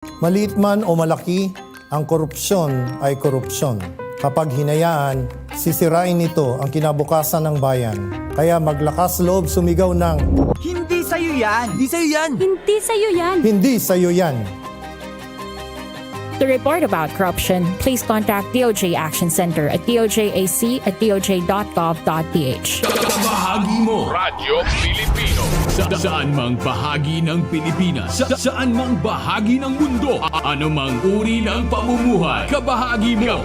Maliit man o malaki, ang korupsyon ay korupsyon. Kapag hinayaan, sisirain nito ang kinabukasan ng bayan. Kaya maglakas loob sumigaw ng Hindi sa'yo yan! Hindi sa'yo yan! Hindi sa'yo yan! hindi sa'yo yan. To report about corruption, please contact DOJ Action Center at dojAC@doj.gov.ph. Kabahagi mo, Radyo Pilipino. Saan mang bahagi ng Pilipinas, saan mang bahagi ng mundo, anumang uri ng pamumuhay, kabahagi mo,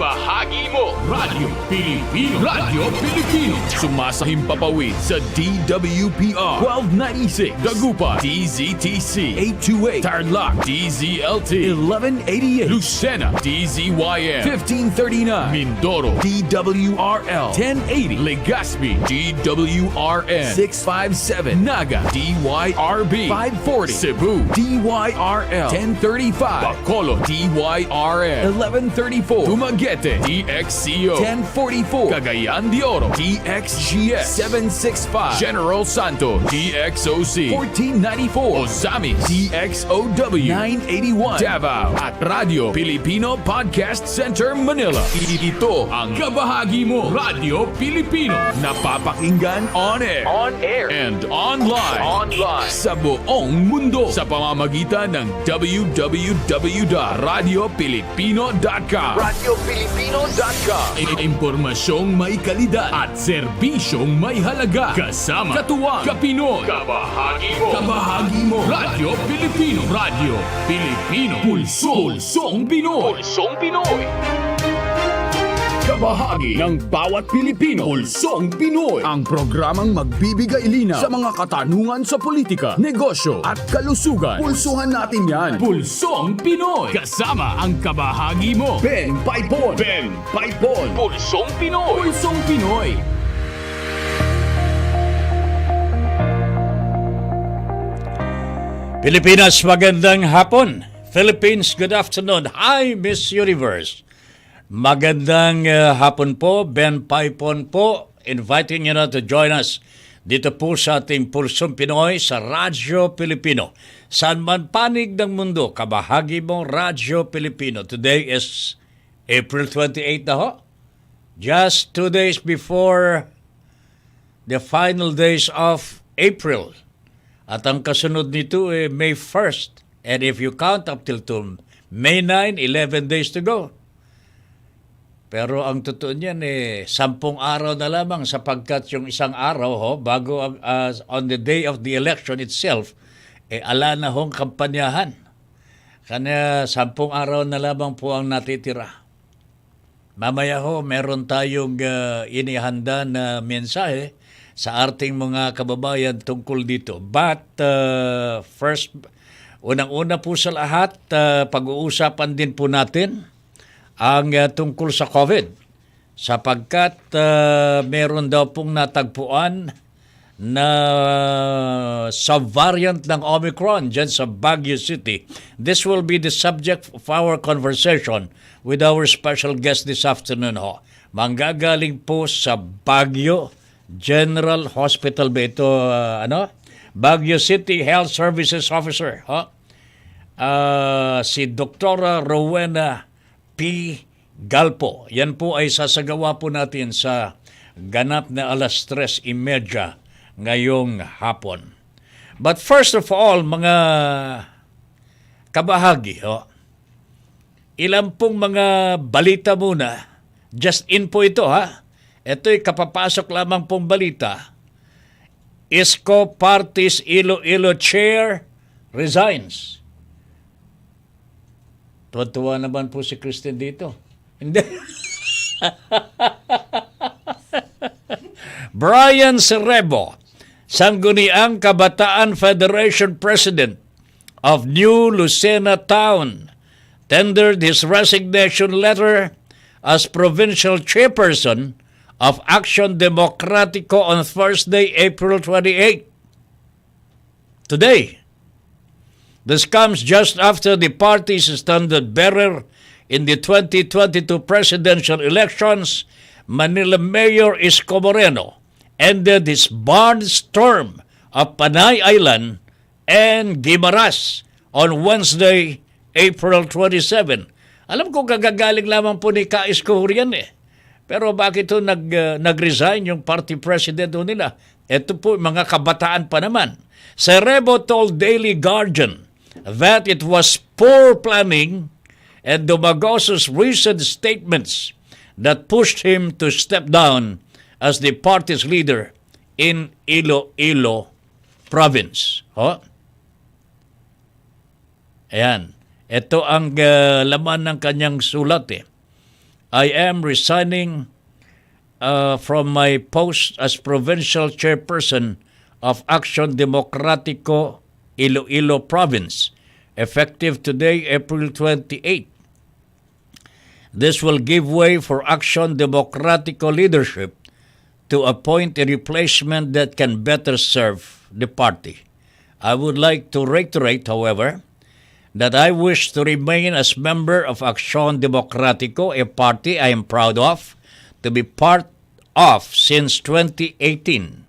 Radyo Pilipino. Radyo Pilipino. Sumasahim papawid sa DWPR 1296, Dagupan, DZTC 828, Tarlac, DZLT 1188, Lucena, DZYM 1539, Mindoro, DWRL 1080, Legazpi, DWRN 657, Naga, DYRB 540, Cebu, DYRL 1035, Bacolod, DYRN 1134, Dumaguete, DXCO 1044, Cagayan de Oro, DXGS 765, General Santos, DXOC 1494, Ozamis, DXOW 981, Davao, at Radyo Pilipino Podcast Center Manila. Ito ang kabahagi mo, Radyo Pilipino. Napapakinggan on air, and online sa buong mundo sa pamamagitan ng www.radiopilipino.com. Impormasyong may kalidad at serbisyong may halaga. Kasama, katuwang, kapinoy, kabahagi mo, Radyo Pilipino. Radyo Pilipino. Pulsong Pinoy. Kabahagi ng bawat Pilipino. Pulsong Pinoy. Ang programang magbibigay linaw sa mga katanungan sa politika, negosyo at kalusugan. Pulsuhan natin yan. Pulsong Pinoy. Kasama ang kabahagi mo, Ben Paypon. Pulsong Pinoy. Pilipinas, magandang hapon. Philippines, good afternoon. Hi, Miss Universe. Magandang hapon po. Ben Paypon po. Inviting you na to join us dito po sa ating Pulsong Pinoy sa Radyo Pilipino. Saan man panig ng mundo, kabahagi mong Radyo Pilipino. Today is April 28 na ho. Just 2 days before the final days of April. At ang kasunod nito May 1st. And if you count up till May 9, 11 days to go. Pero ang totoo niyan 10 araw na lamang sapagkat yung isang araw bago on the day of the election itself ala na hong kampanyahan. Kanya 10 araw na lamang po ang natitira. Mamaya meron tayong inihanda na mensahe sa ating mga kababayan tungkol dito. But first, unang-una po sa lahat, pag-uusapan din po natin ang tungkol sa COVID sapagkat meron daw pong natagpuan na sub-variant ng Omicron dyan sa Baguio City. This will be the subject of our conversation with our special guest this afternoon. Manggagaling po sa Baguio General Hospital ba ito, Baguio City Health Services Officer, si Dr. Rowena P. Galpo. Yan po ay sasagawa po natin sa ganap na 3:30 ngayong hapon. But first of all, mga kabahagi, ilan pong mga balita muna. Just in po ito, Ito'y kapapasok lamang pong balita. Isko Parties Iloilo Chair resigns. Tuwa naman po si Christine dito. Hindi. Brian Cerebo, Sangguniang Kabataan Federation President of New Lucena Town, tendered his resignation letter as provincial chairperson of Action Democratico on Thursday, April 28. Today, this comes just after the party's standard bearer in the 2022 presidential elections, Manila Mayor Isko Moreno, ended his barnstorm of Panay Island and Guimaras on Wednesday, April 27. Alam ko gagagaling lamang po ni Kais Kohurian Pero bakit ho nag-resign yung party president ho nila? Ito po mga kabataan pa naman. Cerebo told Daily Guardian that it was poor planning and Dumagoso's recent statements that pushed him to step down as the party's leader in Iloilo province. Ayan. Ito ang laman ng kanyang sulat I am resigning from my post as provincial chairperson of Action Democratico Iloilo Province, effective today, April 28. This will give way for Action Democratico leadership to appoint a replacement that can better serve the party. I would like to reiterate, however, that I wish to remain as member of Action Democratico, a party I am proud of, to be part of since 2018,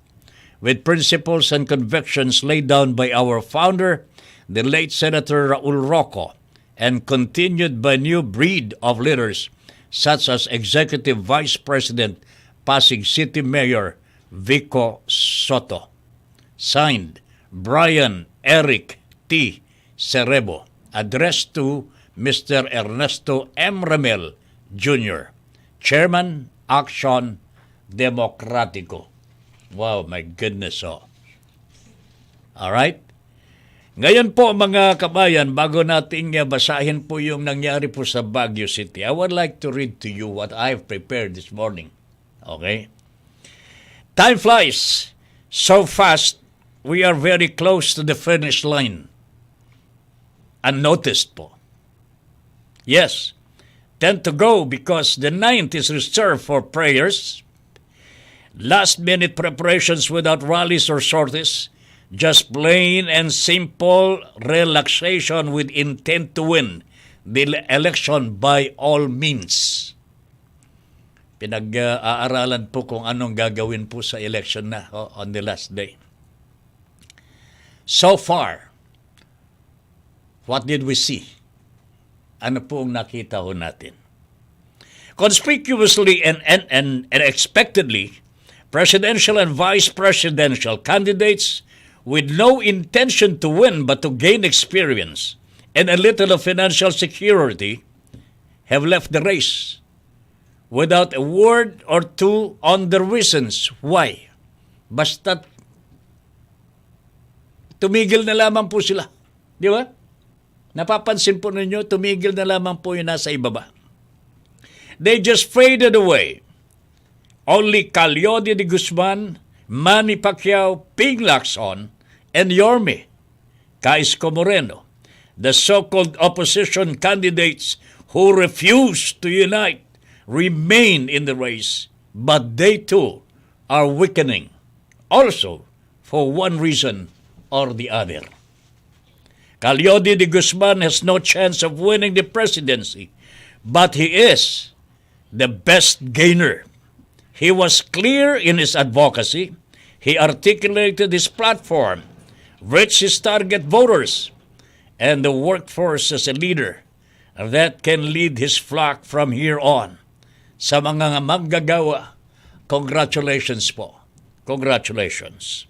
with principles and convictions laid down by our founder, the late Senator Raul Roco, and continued by new breed of leaders such as Executive Vice President Pasig City Mayor Vico Soto. Signed, Brian Eric T. Cerebo. Addressed to Mr. Ernesto M. Ramel Jr., Chairman, Action Democratico. Wow, my goodness, Alright? Ngayon po mga kabayan, bago natin basahin po yung nangyari po sa Baguio City, I would like to read to you what I've prepared this morning. Okay? Time flies so fast, we are very close to the finish line. Unnoticed po. Yes, 10 to go because the 9th is reserved for prayers, last-minute preparations without rallies or sorties, just plain and simple relaxation with intent to win the election by all means. Pinag-aaralan po kung anong gagawin po sa election na on the last day. So far, what did we see? Ano po ang nakita ho natin? Conspicuously and unexpectedly, presidential and vice presidential candidates with no intention to win but to gain experience and a little of financial security have left the race without a word or two on the reasons why. Basta tumigil na lamang po sila. Di ba? Napapansin po ninyo, tumigil na lamang po yung nasa ibaba. They just faded away. Only Calyode de Guzman, Manny Pacquiao, Ping Lacson, and Yorme Caisco Moreno, the so-called opposition candidates who refuse to unite, remain in the race, but they too are weakening, also for one reason or the other. Calyode de Guzman has no chance of winning the presidency, but he is the best gainer. He was clear in his advocacy. He articulated his platform, reached his target voters, and the workforce as a leader that can lead his flock from here on. Sa mga manggagawa, congratulations po. Congratulations.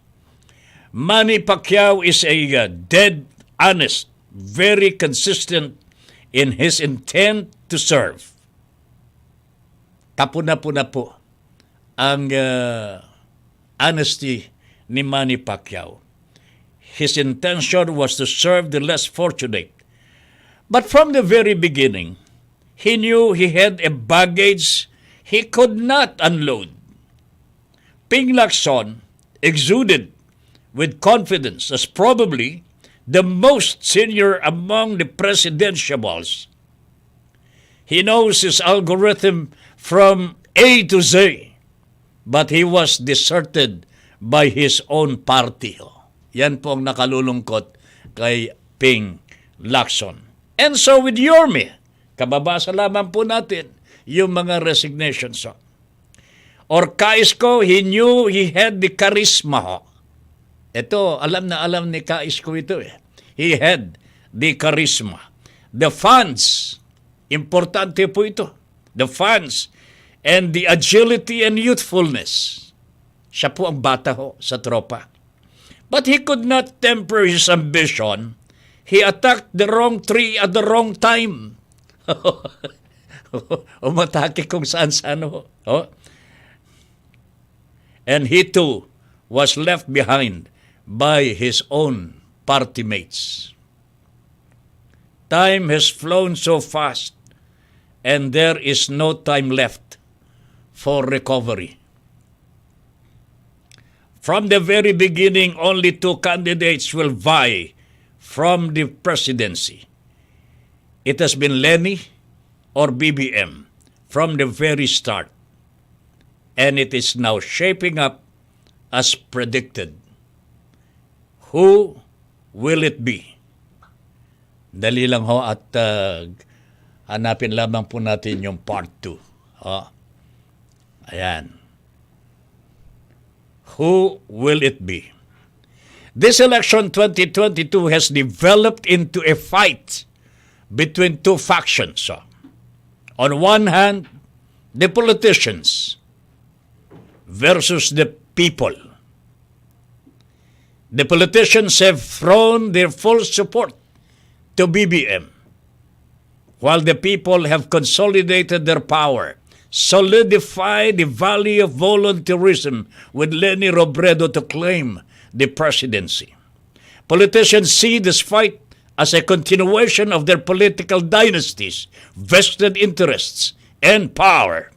Manny Pacquiao is a dead honest, very consistent in his intent to serve. Tapuna-puna po ang honesty ni Manny Pacquiao. His intention was to serve the less fortunate. But from the very beginning, he knew he had a baggage he could not unload. Ping Lacson exuded with confidence as probably the most senior among the presidentiables. He knows his algorithm from A to Z, but he was deserted by his own party. Yan po ang nakalulungkot kay Ping Lacson. And so with Yorme, kababasa lamang po natin yung mga resignations. Or Caisco, he knew he had the charisma. Ito, alam na alam ni Caisco ito. He had the charisma, the funds, importante po ito, the funds and the agility and youthfulness. Siya po ang bata ho sa tropa. But he could not temper his ambition. He attacked the wrong tree at the wrong time. Umatake kung saan-saan ho. Oh. And he too was left behind by his own party mates. Time has flown so fast and there is no time left for recovery. From the very beginning, only two candidates will vie from the presidency. It has been Lenny or BBM from the very start. And it is now shaping up as predicted. Who will it be? Dali lang ho at hanapin lamang po natin yung part 2. Ayan. Who will it be? This election 2022 has developed into a fight between two factions. On one hand, the politicians versus the people. The politicians have thrown their full support to BBM, while the people have consolidated their power, solidified the value of volunteerism with Leni Robredo to claim the presidency. Politicians see this fight as a continuation of their political dynasties, vested interests, and power.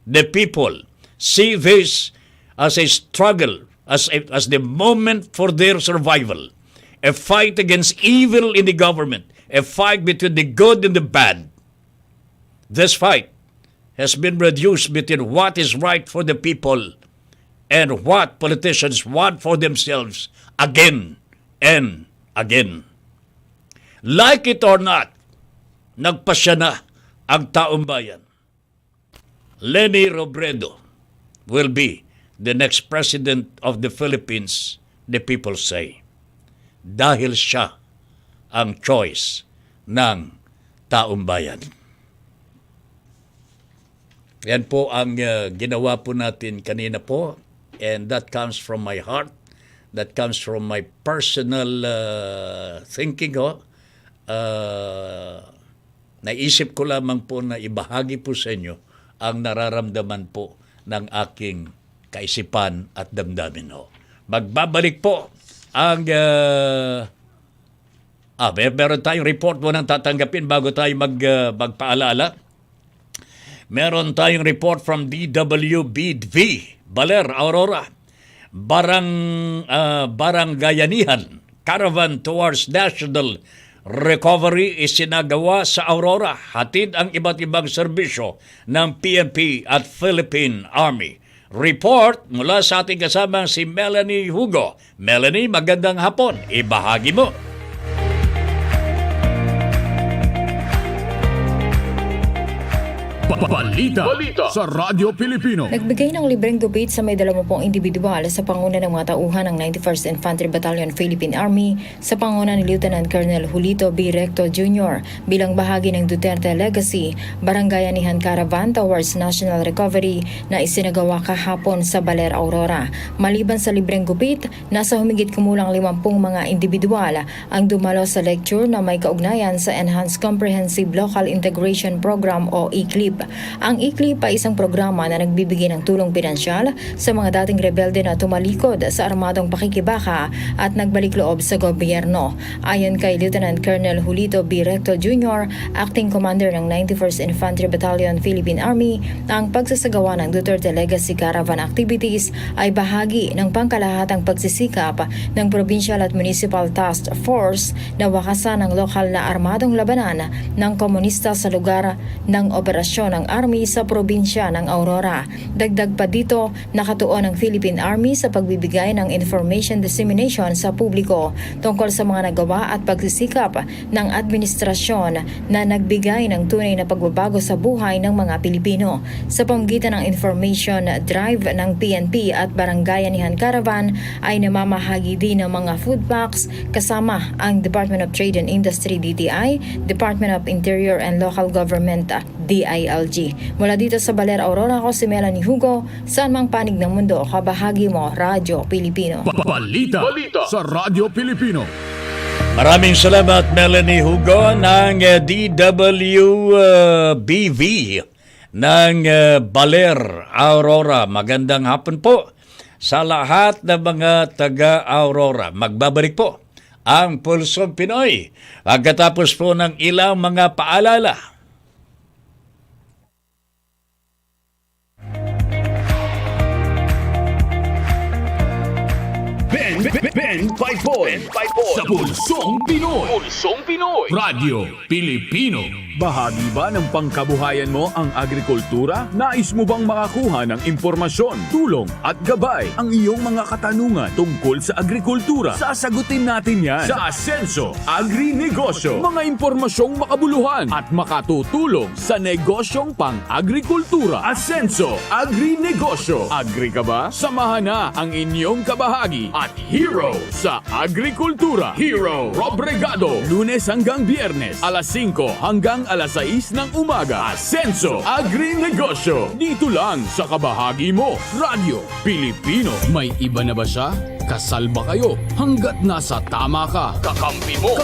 The people see this as a struggle, as the moment for their survival, a fight against evil in the government, a fight between the good and the bad. This fight has been reduced between what is right for the people and what politicians want for themselves again and again. Like it or not, nagpasya na ang taong bayan. Leni Robredo will be the next president of the Philippines, the people say. Dahil siya ang choice ng taong bayan. Yan po ang ginawa po natin kanina po, and that comes from my heart, that comes from my personal thinking. Naisip ko lamang po na ibahagi po sa inyo ang nararamdaman po ng aking kaisipan at damdamin. Magbabalik po ang meron tayong report mo nang tatanggapin bago tayo magpaalala. Meron tayong report from DWBV, Baler, Aurora. Baranggayanihan, caravan towards national recovery isinagawa sa Aurora. Hatid ang iba't ibang serbisyo ng PNP at Philippine Army. Report mula sa ating kasama si Melanie Hugo. Melanie, magandang hapon. Ibahagi mo. Balita sa Radyo Pilipino. Nagbigay ng libreng gupit sa may 20 individual sa panguna ng mga tauhan ng 91st Infantry Battalion Philippine Army sa panguna ni Lieutenant Colonel Julito B. Recto Jr. bilang bahagi ng Duterte Legacy, Baranggayanihan Caravan towards National Recovery na isinagawa kahapon sa Baler, Aurora. Maliban sa libreng gupit, nasa humigit kumulang 50 mga individual ang dumalo sa lecture na may kaugnayan sa Enhanced Comprehensive Local Integration Program o ECLIP. Ang ECLIP ay isang programa na nagbibigay ng tulong pinansyal sa mga dating rebelde na tumalikod sa armadong pakikibaka at nagbalik loob sa gobyerno. Ayon kay Lieutenant Colonel Julito B. Recto Jr., Acting Commander ng 91st Infantry Battalion Philippine Army, ang pagsasagawa ng Duterte Legacy Caravan activities ay bahagi ng pangkalahatang pagsisikap ng Provincial at Municipal Task Force na wakasan ng lokal na armadong labanan ng komunista sa lugar ng operasyon operasyon ng Army sa probinsya ng Aurora. Dagdag pa dito, nakatuon ang Philippine Army sa pagbibigay ng information dissemination sa publiko tungkol sa mga nagawa at pagsisikap ng administrasyon na nagbigay ng tunay na pagbabago sa buhay ng mga Pilipino. Sa pamamagitan ng information drive ng PNP at Barangayanihan Caravan ay namamahagi din ng mga food packs kasama ang Department of Trade and Industry DTI, Department of Interior and Local Government DILG. Mula dito sa Baler, Aurora, ako si Melanie Hugo. Saan mang panig ng mundo, kabahagi mo, Radyo Pilipino. Balita sa Radyo Pilipino. Maraming salamat, Melanie Hugo ng DWBV ng Baler, Aurora. Magandang hapon po sa lahat ng mga taga-Aurora. Magbabalik po ang Pulsong Pinoy pagkatapos po ng ilang mga paalala. Ben Paypon sa Pulsong Pinoy. Radyo Pilipino. Bahagi ba ng pangkabuhayan mo ang agrikultura? Nais mo bang makakuha ng impormasyon, tulong at gabay ang iyong mga katanungan tungkol sa agrikultura? Sasagutin natin yan sa Asenso Agri-Negosyo. Mga impormasyong makabuluhan at makatutulong sa negosyong pang-agrikultura. Asenso Agri-Negosyo. Agri ka ba? Samahan na ang inyong kabahagi at hero sa agrikultura. Hero Robregado. Lunes hanggang Biyernes, alas 5 hanggang alas 6 ng umaga. Asenso Agri-Negosyo. Dito lang sa kabahagi mo, Radyo Pilipino. May iba na ba siya? Kasal ba kayo? Hanggat nasa tama ka, kakampi mo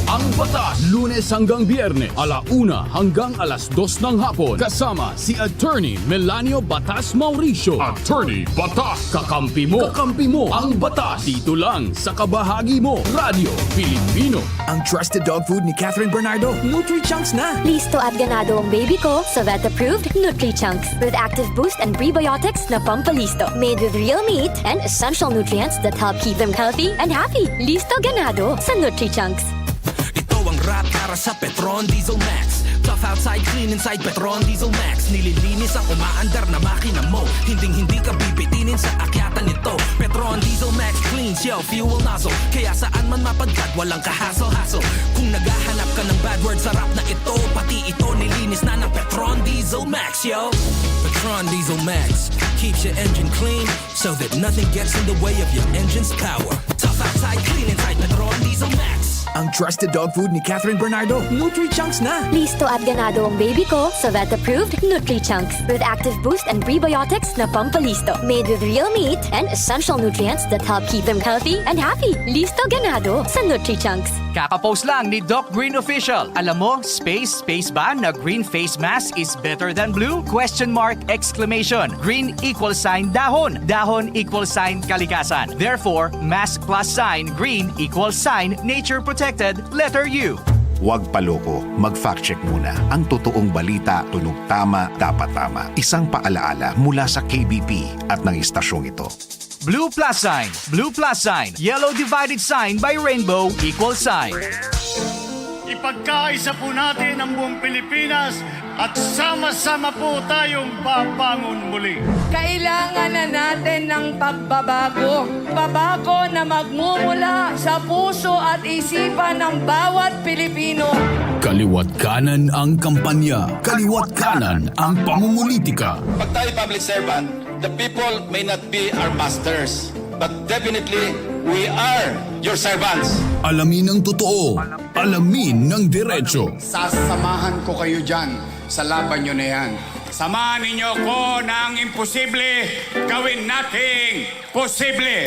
ang batas. Lunes hanggang Biyernes, alauna hanggang alas 2 ng hapon. Kasama si Attorney Melanio Batas Mauricio. Attorney Batas, kakampi mo ang batas. Dito lang sa kabahagi mo, Radyo Pilipino. Ang trusted dog food ni Catherine Bernardo, Nutri-Chunks na. Listo at ganado ang baby ko sa vet-approved Nutri-Chunks with active boost and prebiotics na pampalisto. Made with real meat and essential nutrients that help keep them healthy and happy. Listo ganado sa Nutri-Chunks. Ito ang rap para sa Petron Diesel Max. Tough outside, clean inside, Petron Diesel Max. Nililinis ang umaandar na makina mo. Hindi ka bibitinin sa akyatan nito. Petron Diesel Max cleans your fuel nozzle. Kaya saan man mapadpad, walang kahassle-hassle. Kung naghahanap ka ng bad word, sarap na ito. Pati ito nilinis na ng Petron Diesel Max, yo. Petron Diesel Max keeps your engine clean so that nothing gets in the way of your engine's power. Tough outside, clean inside, Petron Diesel Max. Ang trusted dog food ni Catherine Bernardo, Nutri-Chunks na. Listo at ganado ang baby ko sa vet-approved Nutri-Chunks with active boost and prebiotics na pampalisto. Made with real meat and essential nutrients that help keep them healthy and happy. Listo ganado sa Nutri-Chunks. Kakapost lang ni Doc Green Official. Alam mo, space ba na green face mask is better than blue? Question mark, exclamation. Green equals sign dahon. Dahon equals sign kalikasan. Therefore, mask plus sign green equals sign nature protected, letter U. Huwag paloko, mag-fact check muna. Ang totoong balita, tunog tama, dapat tama. Isang paalaala mula sa KBP at ng istasyong ito. Blue plus sign, yellow divided sign by rainbow equals sign. Ipagkaisa po natin ang buong Pilipinas at sama-sama po tayong babangon muli. Kailangan na natin ng pagbabago. Pagbabago na magmumula sa puso at isipan ng bawat Pilipino. Kaliwat kanan ang kampanya, kaliwat kanan ang pamumulitika. Pag tayo public servant, the people may not be our masters, but definitely we are your servants. Alamin ang totoo, alamin ng diretso. Sasamahan ko kayo dyan sa laban nyo na yan. Samahan ninyo ko na ang imposible, gawin nating posible.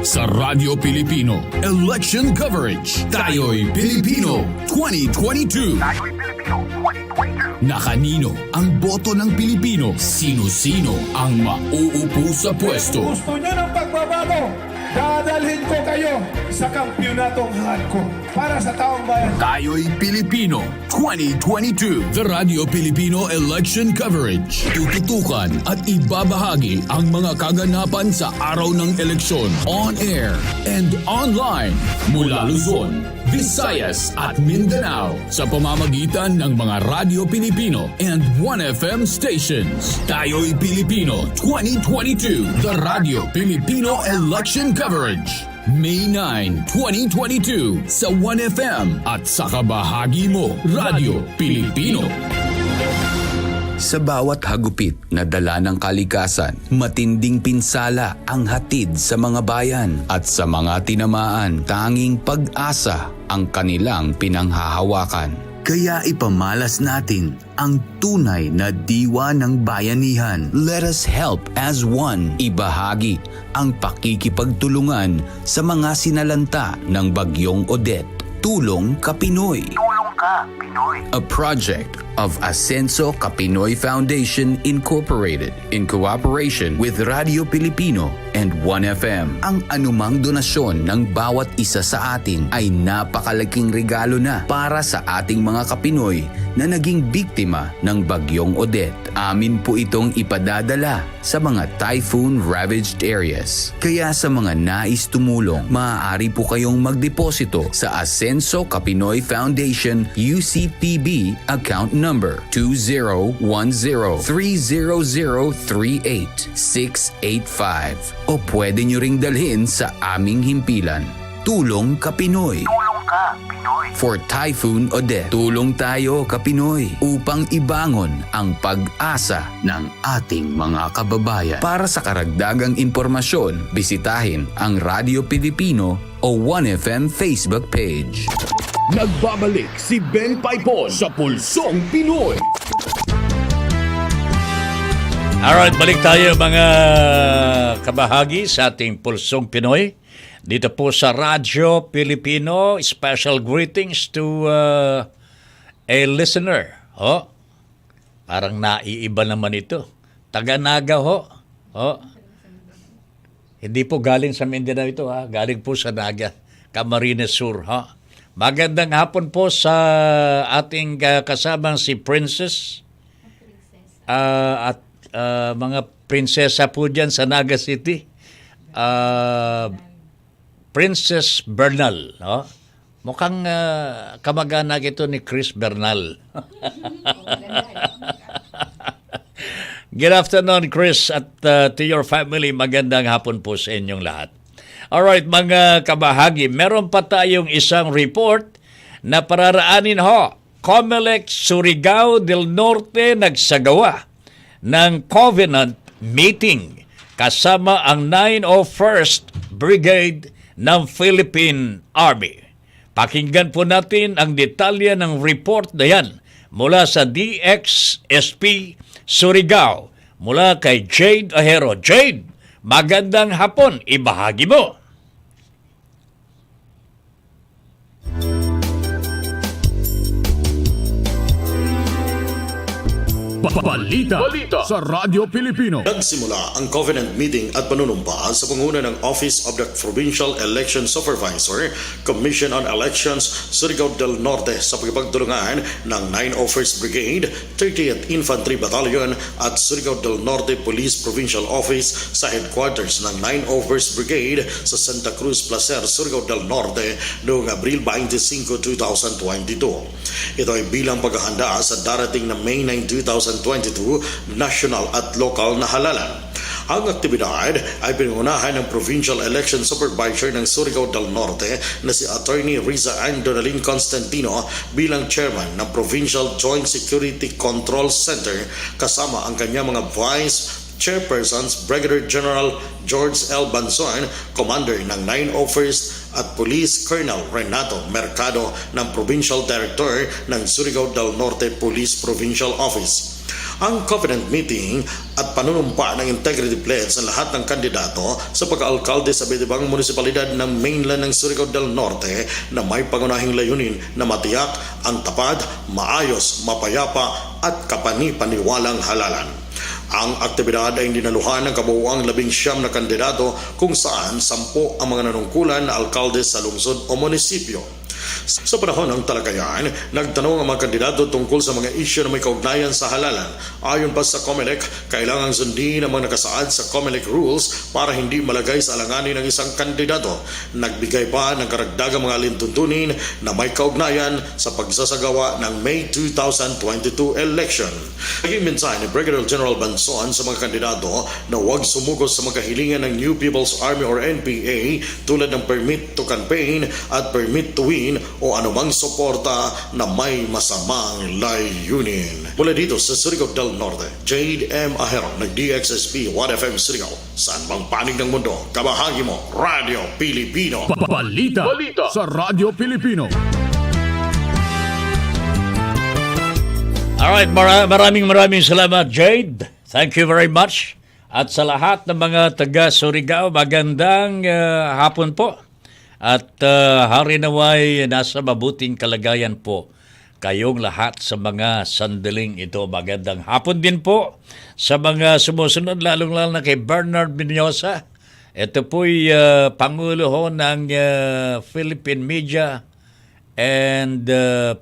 Sa Radyo Pilipino, election coverage. Tayo'y Pilipino 2022. Na kanino ang boto ng Pilipino? Sino-sino ang mauupo sa pwesto? Gusto nyo ng pagbabago? Dadalhin ko kayo sa kampyonatong ko para sa taong bayan. Tayo'y Pilipino 2022. The Radyo Pilipino election coverage. Tututukan at ibabahagi ang mga kaganapan sa araw ng eleksyon on air and online mula Luzon, Visayas at Mindanao sa pamamagitan ng mga Radyo Pilipino and 1FM stations. Tayo'y Pilipino 2022, the Radyo Pilipino Election Coverage. May 9, 2022 sa 1FM at sa Kabahagi mo, Radyo Pilipino. Sa bawat hagupit na dala ng kalikasan, matinding pinsala ang hatid sa mga bayan at sa mga tinamaan, tanging pag-asa ang kanilang pinanghahawakan. Kaya ipamalas natin ang tunay na diwa ng bayanihan. Let us help as one. Ibahagi ang pakikipagtulungan sa mga sinalanta ng Bagyong Odette. Tulong Ka Pinoy. Tulong Ka Pinoy. A project of Asenso Kapinoy Foundation Incorporated in cooperation with Radio Pilipino and 1FM. Ang anumang donasyon ng bawat isa sa atin ay napakalaking regalo na para sa ating mga Kapinoy na naging biktima ng Bagyong Odette. Amin po itong ipadadala sa mga typhoon-ravaged areas. Kaya sa mga nais tumulong, maaari po kayong magdeposito sa Asenso Kapinoy Foundation UCPB account number 2010-30038-685 o pwede nyo ring dalhin sa aming himpilan. Tulong Ka Pinoy. Tulong Ka Pinoy. For Typhoon Odette. Tulong tayo Ka Pinoy upang ibangon ang pag-asa ng ating mga kababayan. Para sa karagdagang impormasyon, bisitahin ang Radyo Pilipino o 1FM Facebook page. Nagbabalik si Ben Paypon sa Pulsong Pinoy. Alright, balik tayo mga kabahagi sa ating Pulsong Pinoy. Dito po sa Radyo Pilipino, special greetings to a listener. Oh, parang naiiba naman ito. Taga-Naga ho. Oh. Hindi po galing sa Mindanao ito ha. Galing po sa Naga, Camarines Sur ha. Magandang hapon po sa ating kasamang si Princess at mga prinsesa po dyan sa Naga City. Princess Bernal. No? Mukhang kamag-anak ito ni Chris Bernal. Good afternoon, Chris, at to your family. Magandang hapon po sa inyong lahat. Alright, mga kabahagi, meron pa tayong isang report na pararaanin ho. Comelec Surigao del Norte nagsagawa ng Covenant Meeting kasama ang 901st Brigade ng Philippine Army. Pakinggan po natin ang detalye ng report na yan mula sa DXSP Surigao mula kay Jade Ahero. Jade, magandang hapon, ibahagi mo. Balita sa Radyo Pilipino. Nagsimula ang Covenant Meeting at panunumpa sa panguna ng Office of the Provincial Election Supervisor, Commission on Elections, Surigao del Norte sa pagpagtulungan ng 901st Brigade, 30th Infantry Battalion at Surigao del Norte Police Provincial Office sa headquarters ng 901st Brigade sa Santa Cruz Placer, Surigao del Norte noong Abril 25, 2022. Ito ay bilang paghahanda sa darating na May 9, 2022 national at local na halalan. Ang aktibidad ay pinangunahan ng Provincial Election Supervisor ng Surigao del Norte na si Attorney Riza Ann Donalyn Constantino bilang chairman ng Provincial Joint Security Control Center kasama ang kanyang mga vice chairpersons Brigadier General George L. Banson, Commander ng 901st at Police Colonel Renato Mercado ng Provincial Director ng Surigao del Norte Police Provincial Office. Ang Covenant Meeting at panunumpa ng Integrity Pledge sa lahat ng kandidato sa pagka-alkalde sa iba't-ibang munisipalidad ng mainland ng Surigao del Norte na may pangunahing layunin na matiyak ang tapad, maayos, mapayapa at kapani-paniwalang halalan. Ang aktibidad ay dinaluhan ng kabuuang 19 na kandidato kung saan 10 ang mga nanungkulan na alkalde sa lungsod o munisipyo. Sa panahon ng talakayan, nagtanong ang mga kandidato tungkol sa mga isyu na may kaugnayan sa halalan. Ayon pa sa COMELEC, kailangang sundin ang mga nakasaad sa COMELEC rules para hindi malagay sa alanganin ng isang kandidato. Nagbigay pa ng karagdagang mga alintuntunin na may kaugnayan sa pagsasagawa ng May 2022 election. Naging mensahe ni Brigadier General Banson sa mga kandidato na huwag sumugos sa mga kahilingan ng New People's Army or NPA tulad ng permit to campaign at permit to win o anumang suporta na may masamang layunin. Mula dito sa Surigao del Norte, Jade M. Ahero ng DXSP 1FM Surigao. Saan bang panig ng mundo? Kabahagi mo, Radio Pilipino. Balita sa Radio Pilipino. Alright, maraming salamat, Jade. Thank you very much. At sa lahat ng mga taga Surigao, magandang hapon po. At hari naway nasa mabuting kalagayan po kayong lahat sa mga sandaling ito. Magandang hapon din po sa mga sumusunod, lalong-lalo na kay Bernard Binyosa. Ito po'y Pangulo ho ng Philippine Media and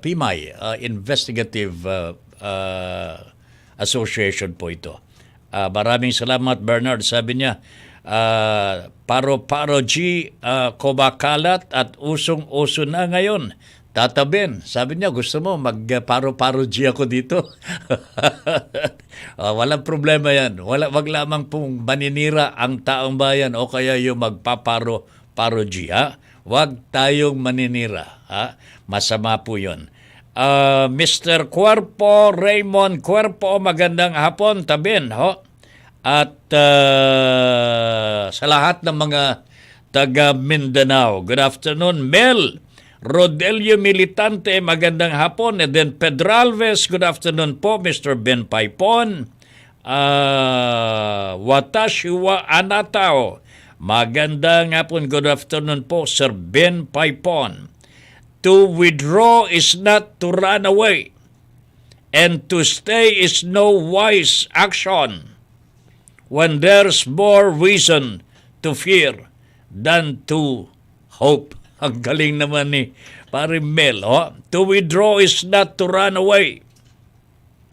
PMI, Investigative Association po ito. Maraming salamat, Bernard. Sabi niya, paro-paro G, kumakalat at usong-uso na ngayon. Tatabin. Sabi niya, gusto mo mag-paro-paro G ako dito? Walang problema yan. Wag lamang pong maninira ang taong bayan o kaya yung magpaparo-paro G. Wag tayong maninira. Masama po yun. Mr. Cuerpo, Raymond Cuerpo, magandang hapon. Tabin, ho? At sa lahat ng mga taga Mindanao, good afternoon. Mel Rodelio Militante, magandang hapon. And then Pedralves, good afternoon po. Mr. Ben Paypon, Watashiwa Anatao, magandang hapon. Good afternoon po, Sir Ben Paypon. To withdraw is not to run away, and to stay is no wise action when there's more reason to fear than to hope. Ang galing naman ni Pare Mel. To withdraw is not to run away,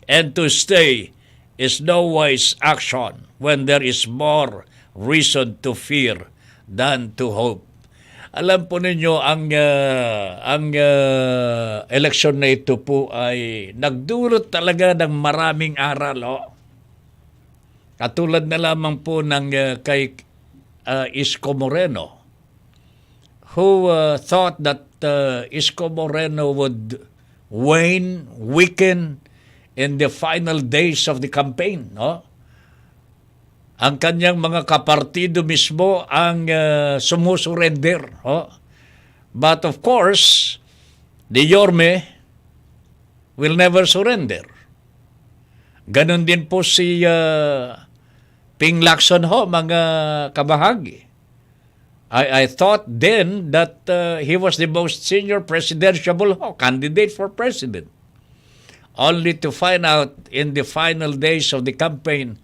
and to stay is no wise action when there is more reason to fear than to hope. Alam po ninyo, ang eleksyon na ito po ay nagdulot talaga ng maraming aral. Katulad na lamang po ng kay Isko Moreno, who thought that Isko Moreno would weaken in the final days of the campaign. Ang kanyang mga kapartido mismo ang sumusurrender. But of course, the Yorme will never surrender. Ganon din po si Ping Lacson ho, mga kabahagi. I thought then that he was the most senior presidential candidate for president. Only to find out in the final days of the campaign,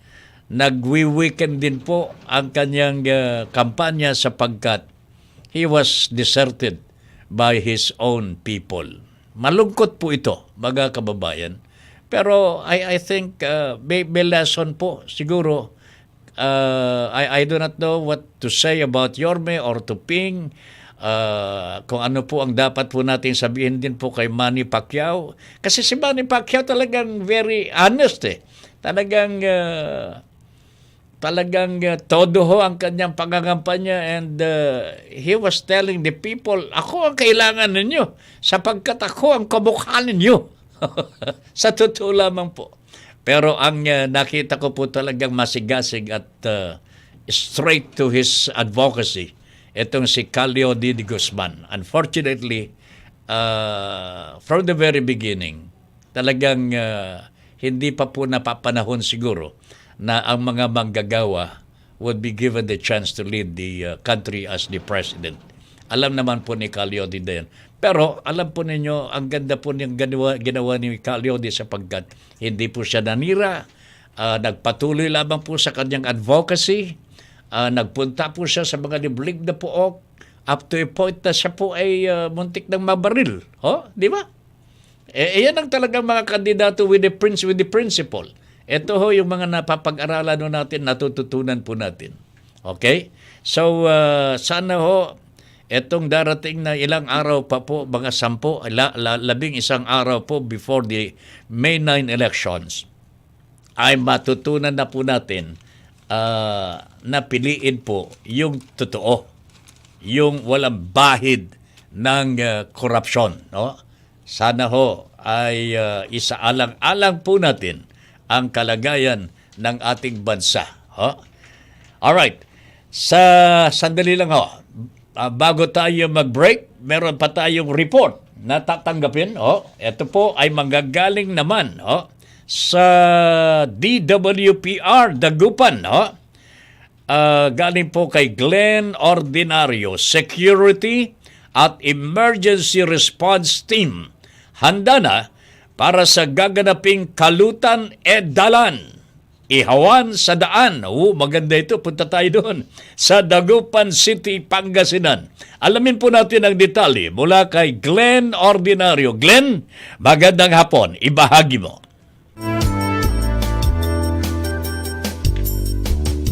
nagwi-weekend din po ang kanyang kampanya sapagkat he was deserted by his own people. Malungkot po ito, mga kababayan. Pero I think may lesson po siguro. I do not know what to say about Yorme or to Ping. Kung ano po ang dapat po natin sabihin din po kay Manny Pacquiao. Kasi si Manny Pacquiao talagang very honest Talagang todo ho ang kanyang pangangampanya, and he was telling the people, ako ang kailangan ninyo sapagkat ako ang kamukha ninyo. Sa totoo lamang po. Pero ang nakita ko po talagang masigasig at straight to his advocacy, itong si Calio D. Guzman. Unfortunately, from the very beginning, talagang hindi pa po napapanahon siguro na ang mga manggagawa would be given the chance to lead the country as the president. Alam naman po ni Calyodi din. Pero alam po ninyo, ang ganda po niyang ginawa ni Calyodi sapagkat hindi po siya nanira, nagpatuloy lamang po sa kanyang advocacy, nagpunta po siya sa mga liblig na pook, up to a point na siya po ay muntik ng mabaril. Di ba? Yan ang talagang mga kandidato with the principle. Ito ho yung mga napapag-aralan natin, natututunan po natin. Okay? So, sana ho, etong darating na ilang araw pa po, mga 11 araw po before the May 9 elections, ay matutunan na po natin na piliin po yung totoo, yung walang bahid ng korupsyon. No? Sana ho ay isaalang-alang po natin ang kalagayan ng ating bansa. Alright, sandali lang ho. Bago tayo mag-break, meron pa tayong report na tatanggapin. Ito po ay manggagaling naman sa DWPR Dagupan. Galing po kay Glenn Ordinario, Security at Emergency Response Team. Handa na para sa gaganaping kalutan dalan. Ihawan sa daan. Maganda ito. Punta tayo doon. Sa Dagupan City, Pangasinan. Alamin po natin ang detalye mula kay Glenn Ordinario. Glenn, magandang hapon. Ibahagi mo.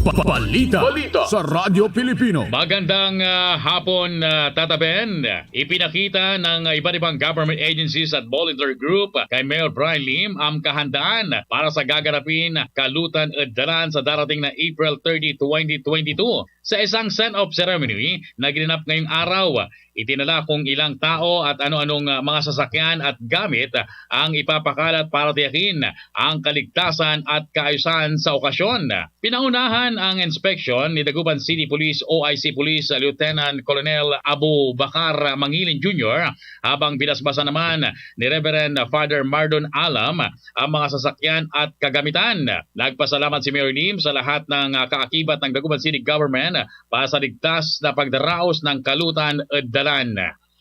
Balita sa Radyo Pilipino. Magandang hapon, Tata Ben. Ipinakita ng iba't ibang government agencies at volunteer group kay Mayor Brian Lim ang kahandaan para sa gaganapin kalutan at dalan sa darating na April 30, 2022. Sa isang send-off ceremony na ginanap ngayong araw, itinala kung ilang tao at ano-anong mga sasakyan at gamit ang ipapakalat para tiyakin ang kaligtasan at kaayusan sa okasyon. Pinaunahan ang inspection ni Dagupan City Police OIC Police Lieutenant Colonel Abu Bakar Mangilin Jr. habang binasbasa naman ni Reverend Father Mardon Alam ang mga sasakyan at kagamitan. Nagpasalamat si Mayor Lim sa lahat ng kaakibat ng Dagupan City Government para sa ligtas na pagdaraos ng kalutan at dalan.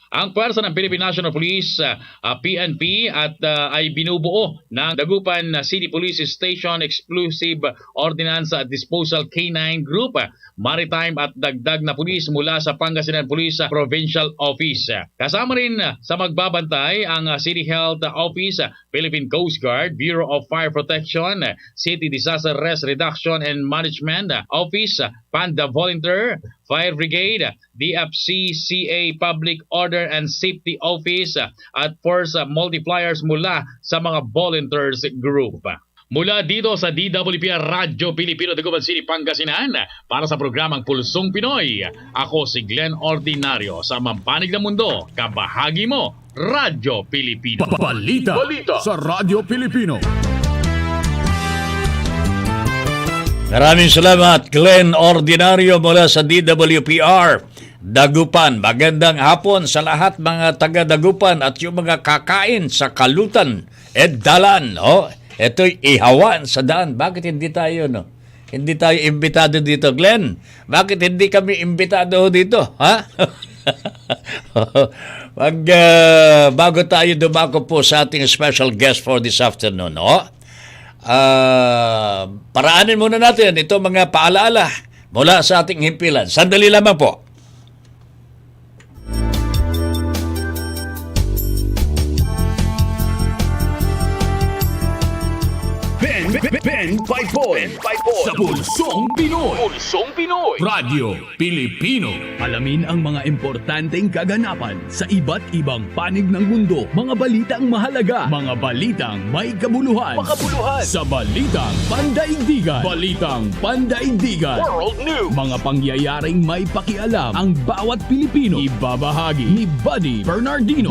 Ang pwersa ng Philippine National Police, PNP, at ay binubuo ng Dagupan City Police Station Exclusive Ordinance Disposal K9 Group, Maritime at dagdag na pulis mula sa Pangasinan Police Provincial Office. Kasama rin sa magbabantay ang City Health Office, Philippine Coast Guard, Bureau of Fire Protection, City Disaster Risk Reduction and Management Office, Panda Volunteer, Fire Brigade, DFCCA Public Order and Safety Office at Force Multipliers mula sa mga volunteers group. Mula dito sa DWPR Radyo Pilipino Dagupan City, Pangasinan, para sa programang Pulsong Pinoy, ako si Glenn Ordinario sa Mampanig ng Mundo, kabahagi mo, Radyo Pilipino. Balita sa Radyo Pilipino. Maraming salamat, Glenn Ordinario mula sa DWPR Dagupan. Magandang hapon sa lahat mga taga-Dagupan at yung mga kakain sa kalutan dalan. Ito'y ihawan sa daan. Bakit hindi tayo, Hindi tayo imbitado dito, Glenn? Bakit hindi kami imbitado dito, ha? Bago tayo dumako po sa ating special guest for this afternoon, paraanin muna natin ito mga paalaala mula sa ating himpilan. Sandali lamang po. Ben Paypon sa Pulsong Pinoy. Pulsong Pinoy. Radyo Pilipino. Alamin ang mga importanteng kaganapan sa iba't ibang panig ng mundo. Mga balitang mahalaga. Mga balitang may kabuluhan. Sa Balitang Pandaigdigan. Balitang Pandaigdigan. World News. Mga pangyayaring may pakialam ang bawat Pilipino. Ibabahagi ni Buddy Bernardino.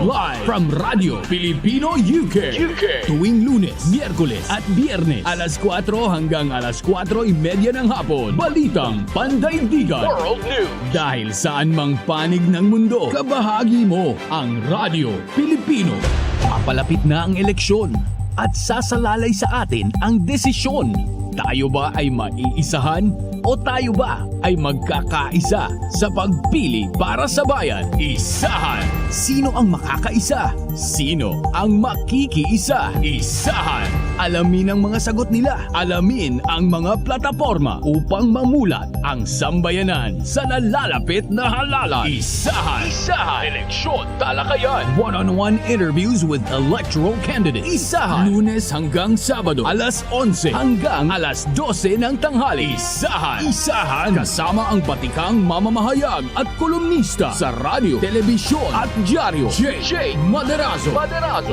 Live from Radyo Pilipino UK. Tuwing Lunes, Miyerkules at Biyernes, alas 4 hanggang alas 4:30 ng hapon. Balitang Pandaigdigan. World News. Dahil saan mang panig ng mundo, kabahagi mo ang Radyo Pilipino. Papalapit na ang eleksyon at sasalalay sa atin ang desisyon. Tayo ba ay maiisahan o tayo ba ay magkakaisa sa pagpili para sa bayan? Isahan Sino ang makakaisa? Sino ang makikiisa? Isahan! Alamin ang mga sagot nila. Alamin ang mga plataforma upang mamulat ang sambayanan sa nalalapit na halalan. Isahan! Isahan! Eleksyon talakayan. One-on-one interviews with electoral candidates. Isahan! Lunes hanggang Sabado, alas 11 hanggang alas 12 ng tanghali. Isahan! Isahan! Kasama ang batikang mamamahayag at kolumnista sa radyo, telebisyon at dyaryo. J. Maderazo.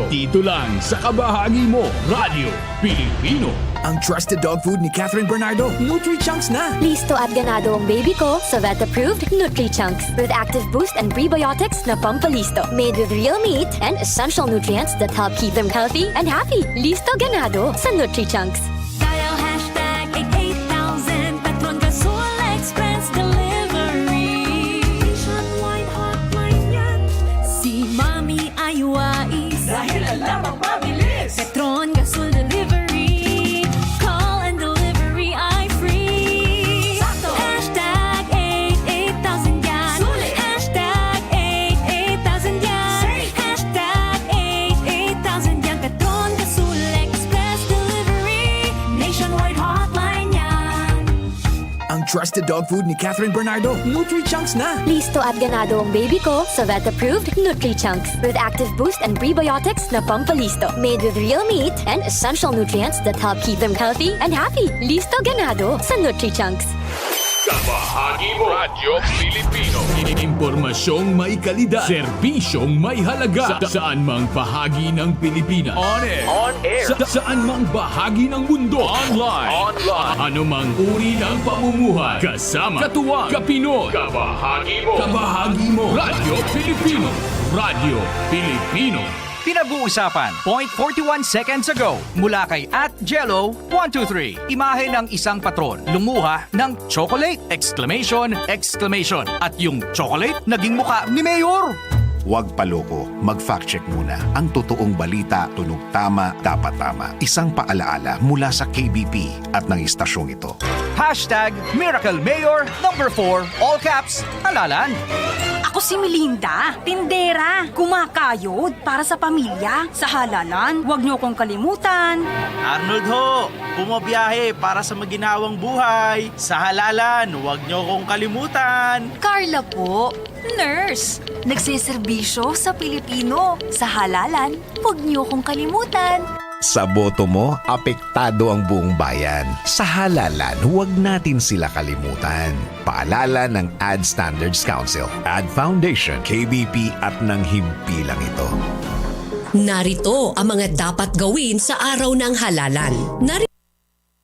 Dito lang sa Kabahagi mo, Radyo Pilipino. Ang trusted dog food ni Catherine Bernardo, Nutri-Chunks na. Listo at ganado ang baby ko sa vet-approved Nutri-Chunks with active boost and prebiotics na pampalisto. Made with real meat and essential nutrients that help keep them healthy and happy. Listo ganado sa Nutri-Chunks. Dial hashtag 88000 Petron Gasol Express Delivery. Nationwide hotline yan. Si Mami ay wais. Dahil alam ang mabilis. Petron Gasol Delivery. Call and delivery ay free. Sakto. Hashtag 88000 yan. Sulit. Hashtag 88000 yan. Safe. Hashtag 88000 yan. Petron Gasol Express Delivery. Nationwide hotline yan. Ang trusted dog food ni Catherine Bernardo, Nutri-Chunks na. Listo at ganado ang baby ko sa vet-approved Nutri-Chunks with active boost and prebiotics na pampalisto. Made with real meat and essential nutrients that help keep them healthy and happy. Listo ganado sa Nutri-Chunks. Kabahagi mo, Radyo Pilipino. Impormasyong may kalidad, serbisyong may halaga, saan mang bahagi ng Pilipinas. On air. Saan mang bahagi ng mundo. Online. Ano mang uri ng pamumuhay. Kasama, katuwang, kapinoy. Kabahagi mo, Radyo Pilipino. Radyo Pilipino. Pinag-uusapan, 0.41 seconds ago, mula kay @Jello123. Imahe ng isang patron, lumuha ng chocolate! Exclamation! At yung chocolate, naging muka ni Mayor! Huwag paloko, mag-fact check muna. Ang totoong balita, tunog tama, dapat tama. Isang paalaala mula sa KBP at ng istasyong ito. Hashtag Miracle Mayor number 4, all caps, halalan. Ako si Melinda, tindera, kumakayod para sa pamilya. Sa halalan, huwag niyo kong kalimutan. Arnold ho, bumabiyahe para sa maginhawang buhay. Sa halalan, huwag niyo kong kalimutan. Carla po, nurse, nagsiservisyo sa Pilipino. Sa halalan, huwag niyo kong kalimutan. Sa boto mo, apektado ang buong bayan. Sa halalan, huwag natin sila kalimutan. Paalala ng Ad Standards Council, Ad Foundation, KBP at ng himpilang ito. Narito ang mga dapat gawin sa araw ng halalan.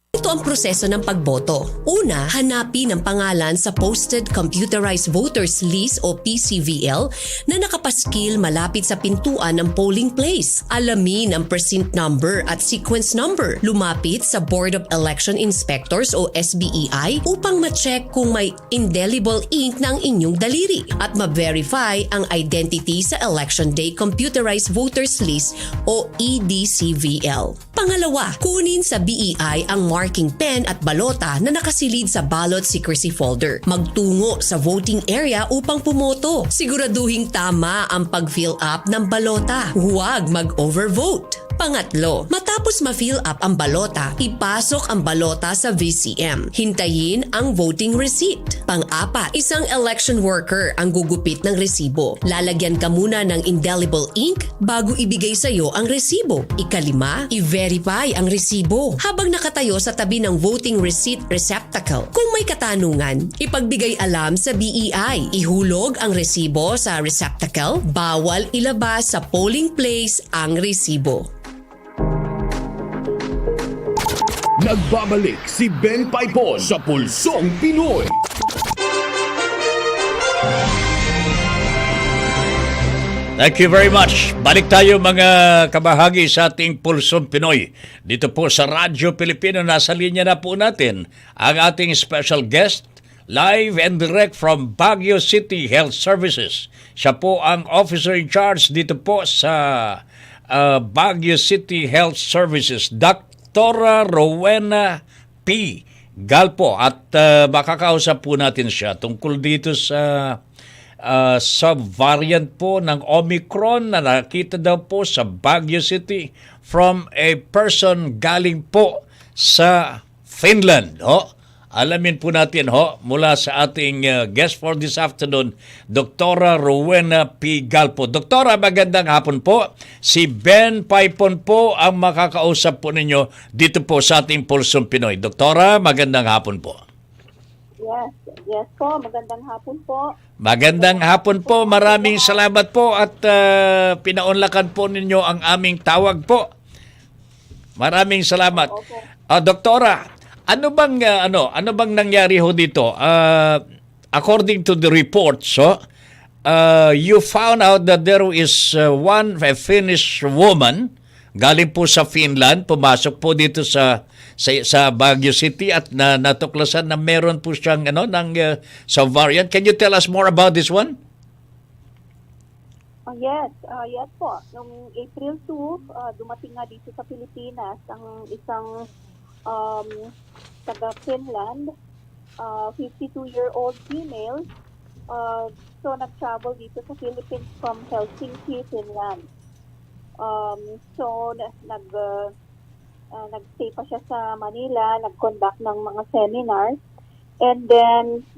Ito ang proseso ng pagboto. Una, hanapin ang pangalan sa Posted Computerized Voters List o PCVL na nakapaskil malapit sa pintuan ng polling place. Alamin ang precinct number at sequence number. Lumapit sa Board of Election Inspectors o SBEI upang ma-check kung may indelible ink ng inyong daliri at ma-verify ang identity sa Election Day Computerized Voters List o EDCVL. Pangalawa, kunin sa BEI ang marking pen at balota na nakasilid sa ballot secrecy folder. Magtungo sa voting area upang pumoto. Siguraduhing tama ang pag-fill up ng balota. Huwag mag-overvote. Pangatlo, matapos ma-fill up ang balota, ipasok ang balota sa VCM. Hintayin ang voting receipt. Pang-apat, isang election worker ang gugupit ng resibo. Lalagyan ka muna ng indelible ink bago ibigay sa iyo ang resibo. Ikalima, i-verify ang resibo habang nakatayo sa tabi ng voting receipt receptacle. Kung may katanungan, ipagbigay alam sa BEI. Ihulog ang resibo sa receptacle. Bawal ilabas sa polling place ang resibo. Nagbabalik si Ben Paypon sa Pulsong Pinoy. Thank you very much. Balik tayo mga kabahagi sa ating Pulsong Pinoy. Dito po sa Radyo Pilipino, nasa linya na po natin ang ating special guest, live and direct from Baguio City Health Services. Siya po ang officer in charge dito po sa Baguio City Health Services, Dr. Rowena P. Galpo. At makakausap po natin siya tungkol dito sa sub-variant po ng Omicron na nakita daw po sa Baguio City from a person galing po sa Finland. Alamin po natin mula sa ating guest for this afternoon, Dr. Rowena P. Galpo. Doktora, magandang hapon po. Si Ben Paypon po ang makakausap po ninyo dito po sa ating Pulsong Pinoy. Doktora, magandang hapon po. Yes po. Magandang hapon po. Magandang hapon po. Maraming salamat po at pinaunlakan po ninyo ang aming tawag po. Maraming salamat. Doktora, ano bang nangyari ho dito? According to the reports, you found out that there is a Finnish woman galing po sa Finland, pumasok po dito sa Baguio City at natuklasan na meron po siyang sa variant. Can you tell us more about this one? Yes po. Noong April 2, dumating nga dito sa Pilipinas ang isang taga-Finland, 52-year-old female. So, nag-travel dito sa Philippines from Helsinki, Finland. So, nag-stay pa siya sa Manila, nag-conduct ng mga seminars. And then,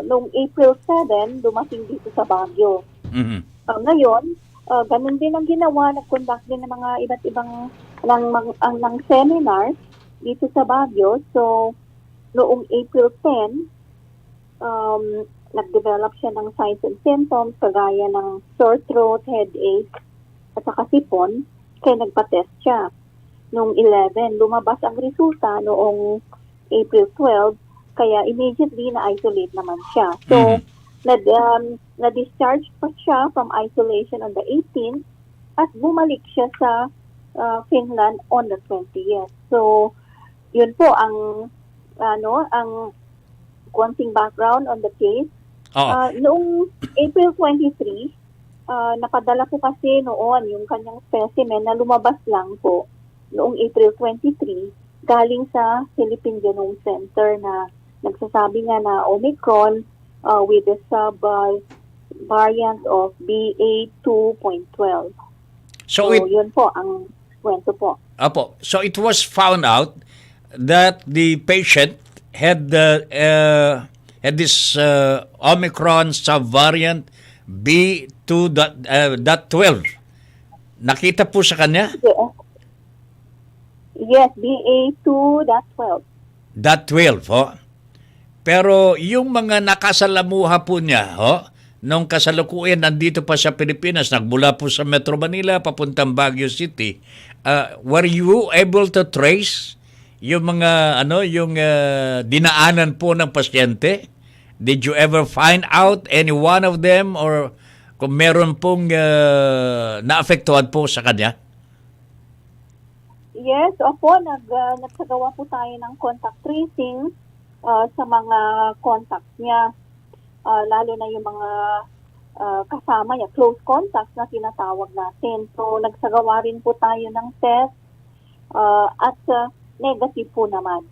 noong April 7, dumating dito sa Baguio. Mm-hmm. Ngayon, ganun din ang ginawa, nag-conduct din ng mga iba't ibang ng seminars dito sa Baguio. So, noong April 10, nag-develop siya ng signs and symptoms kagaya ng sore throat, headache, at saka sipon, kaya nagpa-test siya. Noong 11, lumabas ang resulta noong April 12, kaya immediately na-isolate naman siya. So, na-discharge pa siya from isolation on the 18th at bumalik siya sa Finland on the 20th. So, yun po ang konting background on the case. Noong April 23, napadala po kasi noon yung kanyang specimen na lumabas lang po noong April 23 galing sa Philippine Genome Center na nagsasabi nga na Omicron with the sub-variant of BA2.12. So yun po ang kwento po. Apo. So it was found out that the patient had this Omicron subvariant B2.12. Nakita po sa kanya? Yes, BA2.12. .12, Pero yung mga nakasalamuha po niya, nung kasalukuyan nandito pa sa Pilipinas, nagmula po sa Metro Manila papuntang Baguio City, were you able to trace yung mga dinaanan po ng pasyente? Did you ever find out any one of them or kung meron pong naapektuhan po sa kanya? Yes, opo, nagsagawa po tayo ng contact tracing sa mga contacts niya, lalo na yung mga kasama niya, close contacts na tinatawag natin. So, nagsagawa rin po tayo ng test at negative po naman.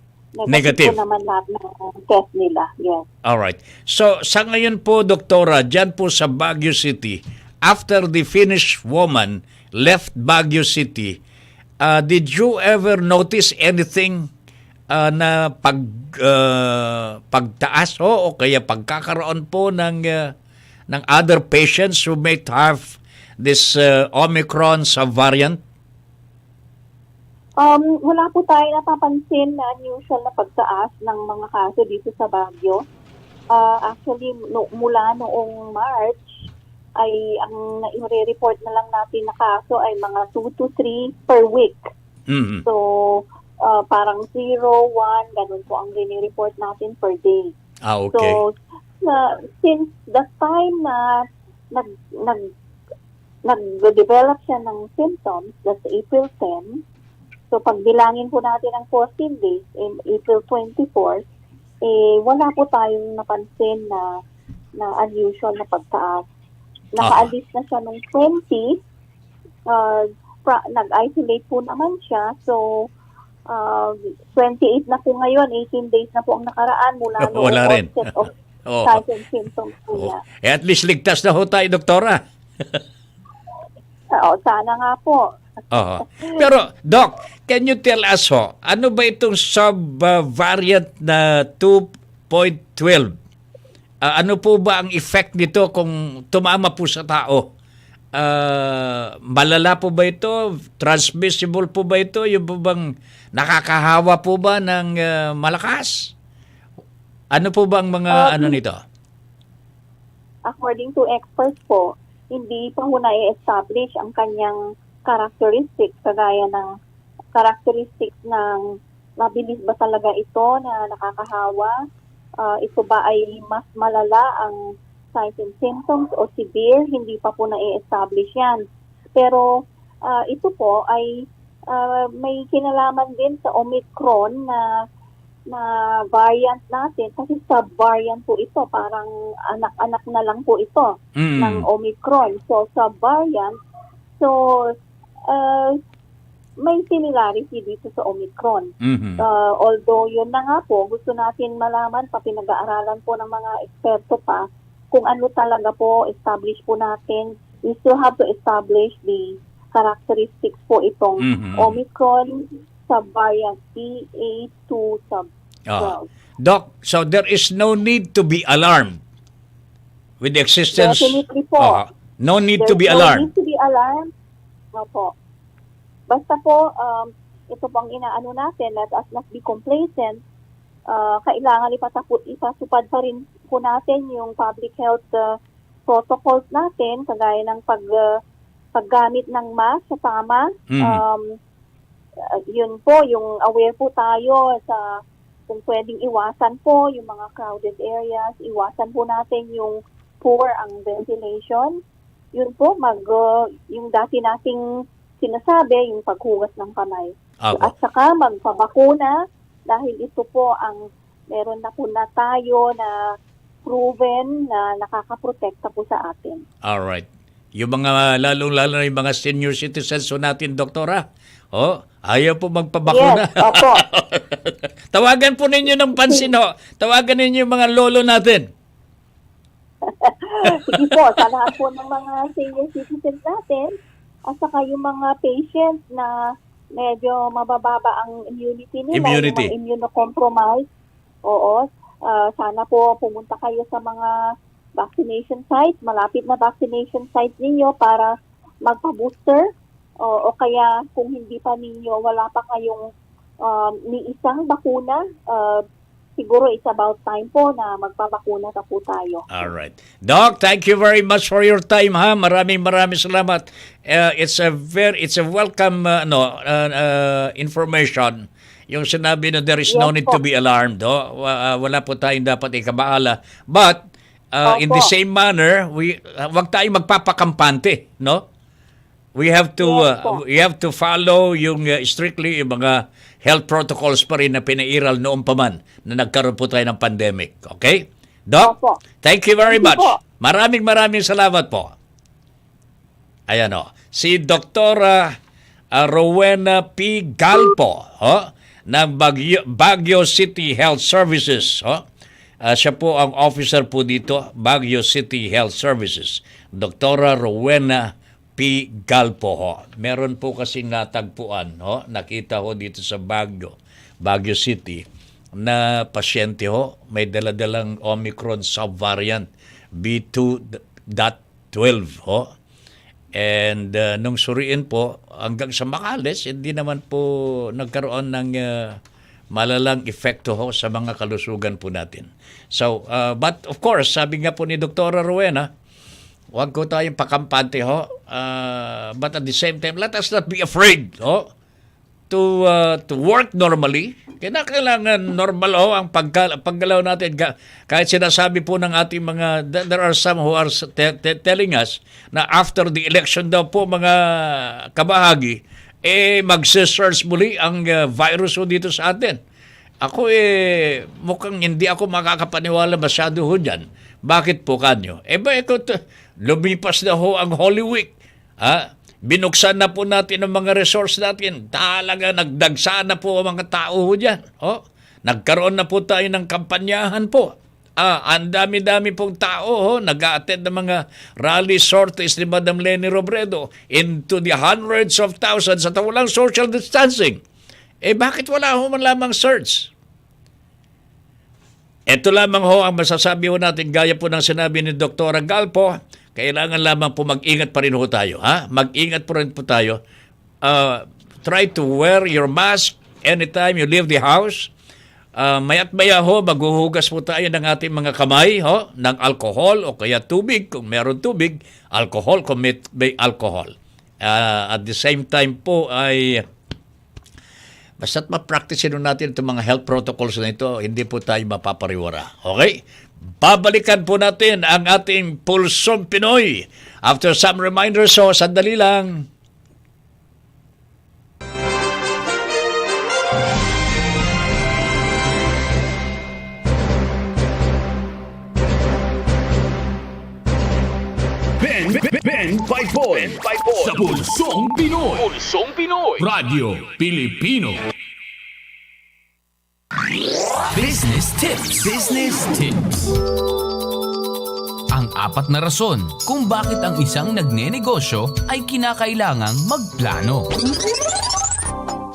Negative po naman lahat ng test nila, yes. Alright. So, sa ngayon po, Doktora, dyan po sa Baguio City, after the Finnish woman left Baguio City, did you ever notice anything na pagtaas o kaya pagkakaroon po ng other patients who may have this Omicron subvariant? Wala po tayo napapansin na unusual na pagtaas ng mga kaso dito sa Baguio. Actually, mula noong March, ay ang i-report na lang natin na kaso ay mga 2 to 3 per week. Mm-hmm. So, parang 0, 1, ganun po ang rini-report natin per day. Okay. So, since the time na nag-develop siya ng symptoms, that's April 10, so pagbilangin po natin ang 14 days in April 24, wala po tayong napansin na unusual na pagtaas. Nakaalis na siya nung 20, nag-isolate po naman siya, so 28 na po ngayon, 18 days na po ang nakaraan mula noong onset of Oo. signs and symptoms po Oo. niya. At least ligtas na ho tayo, doktora. Oo, sana nga po. Oo. Pero, Doc, can you tell us ano ba itong sub-variant na 2.12? Ano po ba ang effect nito kung tumama po sa tao? Malala po ba ito? Transmissible po ba ito? Yung po bang nakakahawa po ba ng malakas? Ano po ba ang mga nito? According to experts po, hindi pa ho na-establish ang kanyang characteristics, kagaya ng characteristics ng mabilis ba talaga ito na nakakahawa? Ito ba ay mas malala ang signs and symptoms o severe? Hindi pa po na-establish yan. Pero ito po ay may kinalaman din sa Omicron na variant natin kasi sub-variant po ito, parang anak-anak na lang po ito ng Omicron. So sub-variant, may similarity dito sa Omicron. Although yun na nga po, gusto natin malaman pa, pinag-aaralan po ng mga eksperto pa kung ano talaga po establish po natin. We still have to establish the characteristics po itong Omicron sub-variant BA2 sub-12. Doc, so there is no need to be alarmed with the existence. Definitely po. No need to There's be alarmed. No need to be alarmed. Opo. Basta po, ito pong inaano natin, let us not be complacent. Kailangan ipasupad pa rin po natin yung public health protocols natin, kagaya ng paggamit ng mask sa tama. Yun po, yung aware po tayo sa kung pwedeng iwasan po yung mga crowded areas, iwasan po natin yung poor ang ventilation. Yun po, yung dati nating sinasabi, yung paghugas ng kamay. At saka magpabakuna dahil ito po ang meron na po na tayo na proven na nakakaprotekta po sa atin. Alright. Yung mga lalong-lalo na yung mga senior citizens natin, doktora, ayaw po magpabakuna. Yes, opo. Tawagan po ninyo ng pansin, Tawagan ninyo yung mga lolo natin. Sige po, sa lahat po ng mga senior citizens natin, at saka yung mga patients na medyo mabababa ang immunity nila, yung mga immunocompromised, sana po pumunta kayo sa mga vaccination sites, malapit na vaccination sites ninyo para magpa-booster, o kaya kung hindi pa ninyo, wala pa kayong ni isang bakuna, siguro it's about time po na magpabakuna na po tayo. Alright. Doc, thank you very much for your time, ha. Maraming salamat. It's a welcome information. Yung sinabi na there is no need to be alarmed. Wala po tayong dapat ikabaala. But in the same manner, wag tayong magpapakampante, no? We have to follow yung strictly yung mga health protocols pa rin na pinairal noong pa man na nagkaroon po tayo ng pandemic. Okay? Doc, thank you very much. Maraming salamat po. Ayan si Dr. Rowena P. Galpo ng Baguio City Health Services. Siya po ang officer po dito, Baguio City Health Services. Dr. Rowena P. Galpo. Meron po kasing natagpuan, nakita ho dito sa Baguio City, na pasyente may daladalang Omicron subvariant B2.12 And nung suriin po, hanggang sa Macales, hindi naman po nagkaroon ng malalang epekto sa mga kalusugan po natin. So, but of course, sabi nga po ni Dr. Rowena, huwag ko tayong pakampante but at the same time, let us not be afraid to work normally. Kailangan normal ang paggalaw natin. Kahit sinasabi po ng ating mga, there are some who are telling us na after the election daw po mga kabahagi, magsisurge muli ang virus dito sa atin. Ako mukhang hindi ako makakapaniwala masyado dyan. Bakit po kanyo? Lumipas na ang Holy Week. Binuksan na po natin ang mga resource natin. Talaga nagdagsa na po ang mga tao dyan. Nagkaroon na po tayo ng kampanyahan po. Ang dami-dami pong tao nag-a-attend ng mga rally sorties ni Madam Leni Robredo into the hundreds of thousands at walang social distancing. Bakit wala man lamang search? Ito lamang ang masasabi natin gaya po ng sinabi ni Dr. Galpo, kailangan lamang po mag-ingat pa rin tayo. Mag-ingat po rin po tayo. Try to wear your mask anytime you leave the house. Maya't maya maghuhugas po tayo ng ating mga kamay ng alcohol o kaya tubig kung meron tubig, alcohol kung may alcohol. At the same time po ay basta't ma-practice natin itong mga health protocols na ito, hindi po tayo mapapariwara. Okay? Babalikan po natin ang ating Pulsong Pinoy. After some reminders, sandali lang. Ben Paypon sa Pulsong Pinoy. Pulsong Pinoy. Radyo Pilipino. Business Tips. Business Tips. Ang 4 na rason kung bakit ang isang nagnenegosyo ay kinakailangang magplano.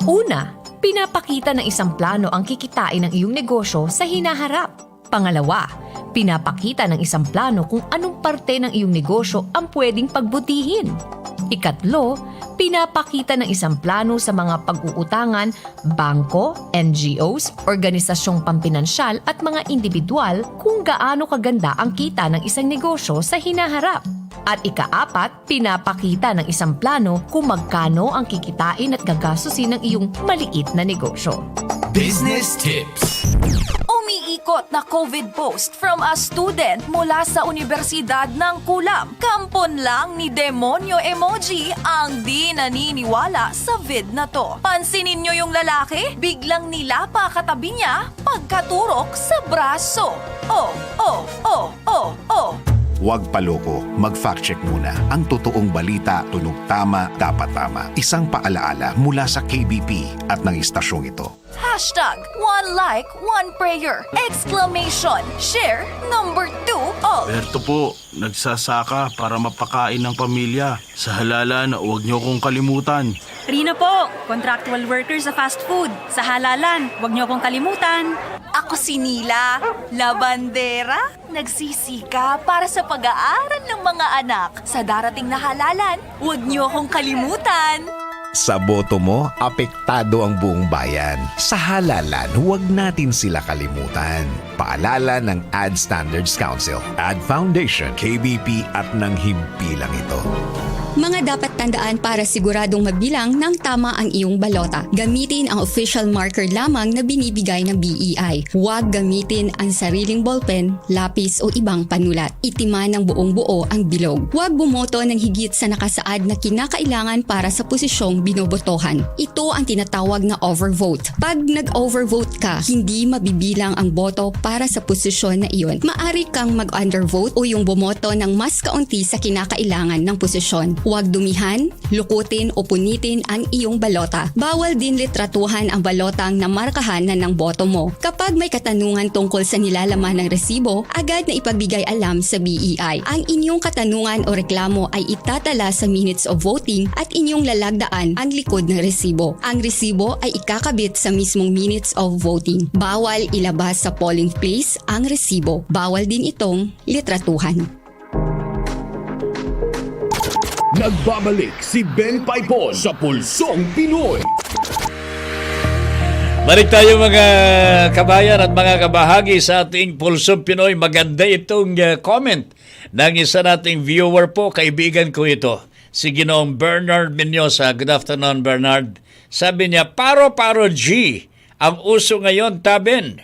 Una, pinapakita ng isang plano ang kikitain ng iyong negosyo sa hinaharap. Pangalawa, pinapakita ng isang plano kung anong parte ng iyong negosyo ang pwedeng pagbutihin. Ikatlo, pinapakita ng isang plano sa mga pag-uutangan, bangko, NGOs, organisasyong pampinansyal at mga individual kung gaano kaganda ang kita ng isang negosyo sa hinaharap. At ika-4, pinapakita ng isang plano kung magkano ang kikitain at gagastusin ng iyong maliit na negosyo. Business Tips. Umiikot na COVID post from a student mula sa Universidad ng Kulam. Kampon lang ni Demonyo Emoji ang di naniniwala sa vid na to. Pansinin nyo yung lalaki, biglang nilapa katabi niya pagkaturok sa braso. Huwag paloko, mag-fact check muna. Ang totoong balita, tunog tama, dapat tama. Isang paalaala mula sa KBP at ng istasyong ito. Hashtag, one like, one prayer. Exclamation, share, number 2, Berto po, nagsasaka para mapakain ng pamilya. Sa halalan, huwag niyo kong kalimutan. Rina po, contractual worker sa fast food. Sa halalan, huwag niyo akong kalimutan. Ako si Nila, labandera, nagsisika para sa pag-aaral ng mga anak. Sa darating na halalan, huwag niyo akong kalimutan. Sa boto mo, apektado ang buong bayan. Sa halalan, huwag natin sila kalimutan. Paalala ng Ad Standards Council, Ad Foundation, KBP at ng himpilang ito. Mga dapat tandaan para siguradong mabilang ng tama ang iyong balota. Gamitin ang official marker lamang na binibigay ng BEI. Huwag gamitin ang sariling ballpen, lapis o ibang panulat. Itiman ng buong buo ang bilog. Huwag bumoto ng higit sa nakasaad na kinakailangan para sa posisyong binobotohan. Ito ang tinatawag na overvote. Pag nag-overvote ka, hindi mabibilang ang boto para sa posisyon na iyon. Maari kang mag-undervote o yung bumoto ng mas kaunti sa kinakailangan ng posisyon. Huwag dumihan, lukutin o punitin ang iyong balota. Bawal din litratuhan ang balotang namarkahan na ng boto mo. Kapag may katanungan tungkol sa nilalaman ng resibo, agad na ipagbigay alam sa BEI. Ang inyong katanungan o reklamo ay itatala sa minutes of voting at inyong lalagdaan ang likod ng resibo. Ang resibo ay ikakabit sa mismong minutes of voting. Bawal ilabas sa polling place ang resibo. Bawal din itong litratuhan. Nagbabalik si Ben Paypon sa Pulsong Pinoy. Balik tayo mga kabayan at mga kabahagi sa ating Pulsong Pinoy. Maganda itong comment ng isa nating viewer po, kaibigan ko ito, si Ginoong Bernard Menyosa. Good afternoon, Bernard. Sabi niya, paro-paro G ang uso ngayon, taben.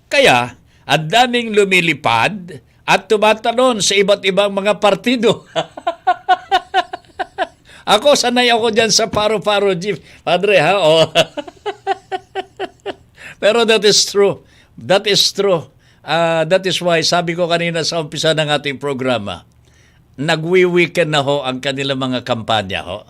Kaya, ang daming lumilipad at tumatalon sa iba't ibang mga partido. Ako, sanay ako dyan sa paro-paro G. Padre, ha? Oh. Pero that is true. That is true. That is why, sabi ko kanina sa umpisa ng ating programa, nagwi-weekend na ho ang kanilang mga kampanya ho.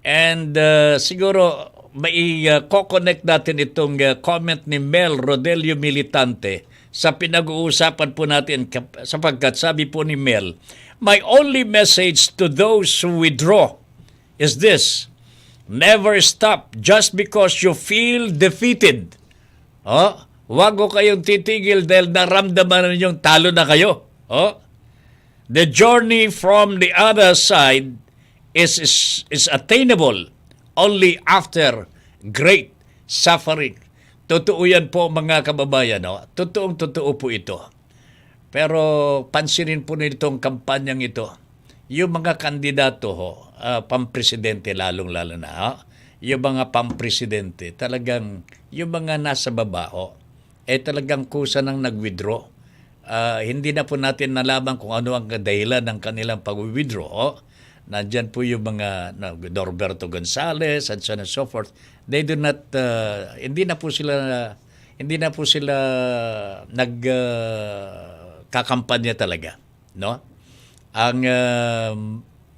And siguro mai-connect natin itong comment ni Mel Rodelio Militante sa pinag-uusapan po natin sapagkat sabi po ni Mel, my only message to those who withdraw is this: never stop just because you feel defeated. Huwag ko kayong titigil dahil naramdaman ninyong talo na kayo. The journey from the other side is attainable only after great suffering. Totoo yan po mga kababayan. Totoong-totoo po ito. Pero pansinin po nitong kampanyang ito, yung mga kandidato pampresidente lalong-lalo na, yung mga pampresidente, talagang yung mga nasa baba talagang kusa nang nag-withdraw. Hindi na po natin nalaman kung ano ang dahilan ng kanilang pag-withdraw. Nandyan po yung mga Norberto Gonzales and so on and so forth. They do not hindi na po sila kakampanya talaga, no? Ang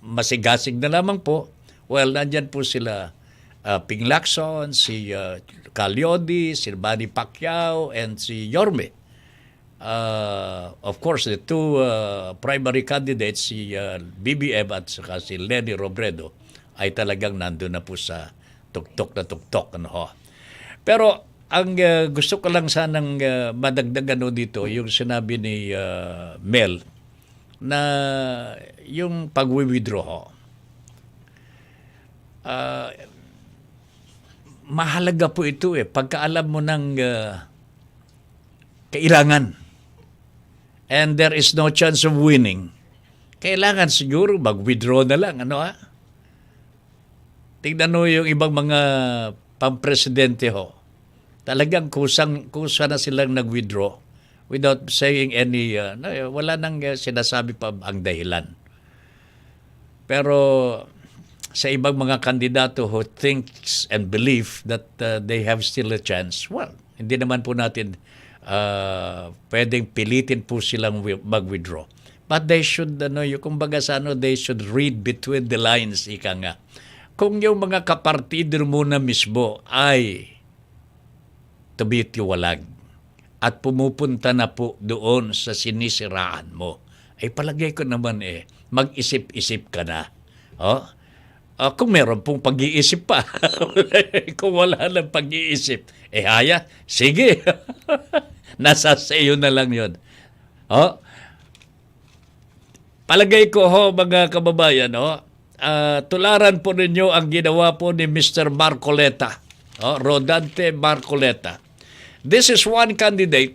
masigasig na lamang po, nandyan po sila Ping Lacson, si Calyodi, si Manny Pacquiao, and si Yorme. Of course, the two primary candidates, si BBM at saka si Lenny Robredo, ay talagang nandun na po sa tuktok na tuktok. Pero ang gusto ko lang sanang madagdagan dito, yung sinabi ni Mel, na yung pag-withdraw, mahalaga po ito pagkaalam mo ng kailangan and there is no chance of winning, kailangan siguro mag-withdraw na lang. Tingnan mo yung ibang mga pampresidente talagang kusa na silang nag-withdraw without saying any, wala nang sinasabi pa ang dahilan. Pero sa ibang mga kandidato who thinks and believe that they have still a chance, hindi naman po natin pwedeng pilitin po silang mag-withdraw. But they should, kumbaga they should read between the lines, ika nga. Kung yung mga kapartido mo na mismo ay tumitiwalag at pumupunta na po doon sa sinisiraan mo, ay palagay ko naman mag-isip-isip ka na. Kung meron pong pag-iisip pa, kung wala lang pag-iisip, sige, nasa sayo na lang yun. Palagay ko mga kababayan, tularan po ninyo ang ginawa po ni Mr. Marcoleta, Rodante Marcoleta. This is one candidate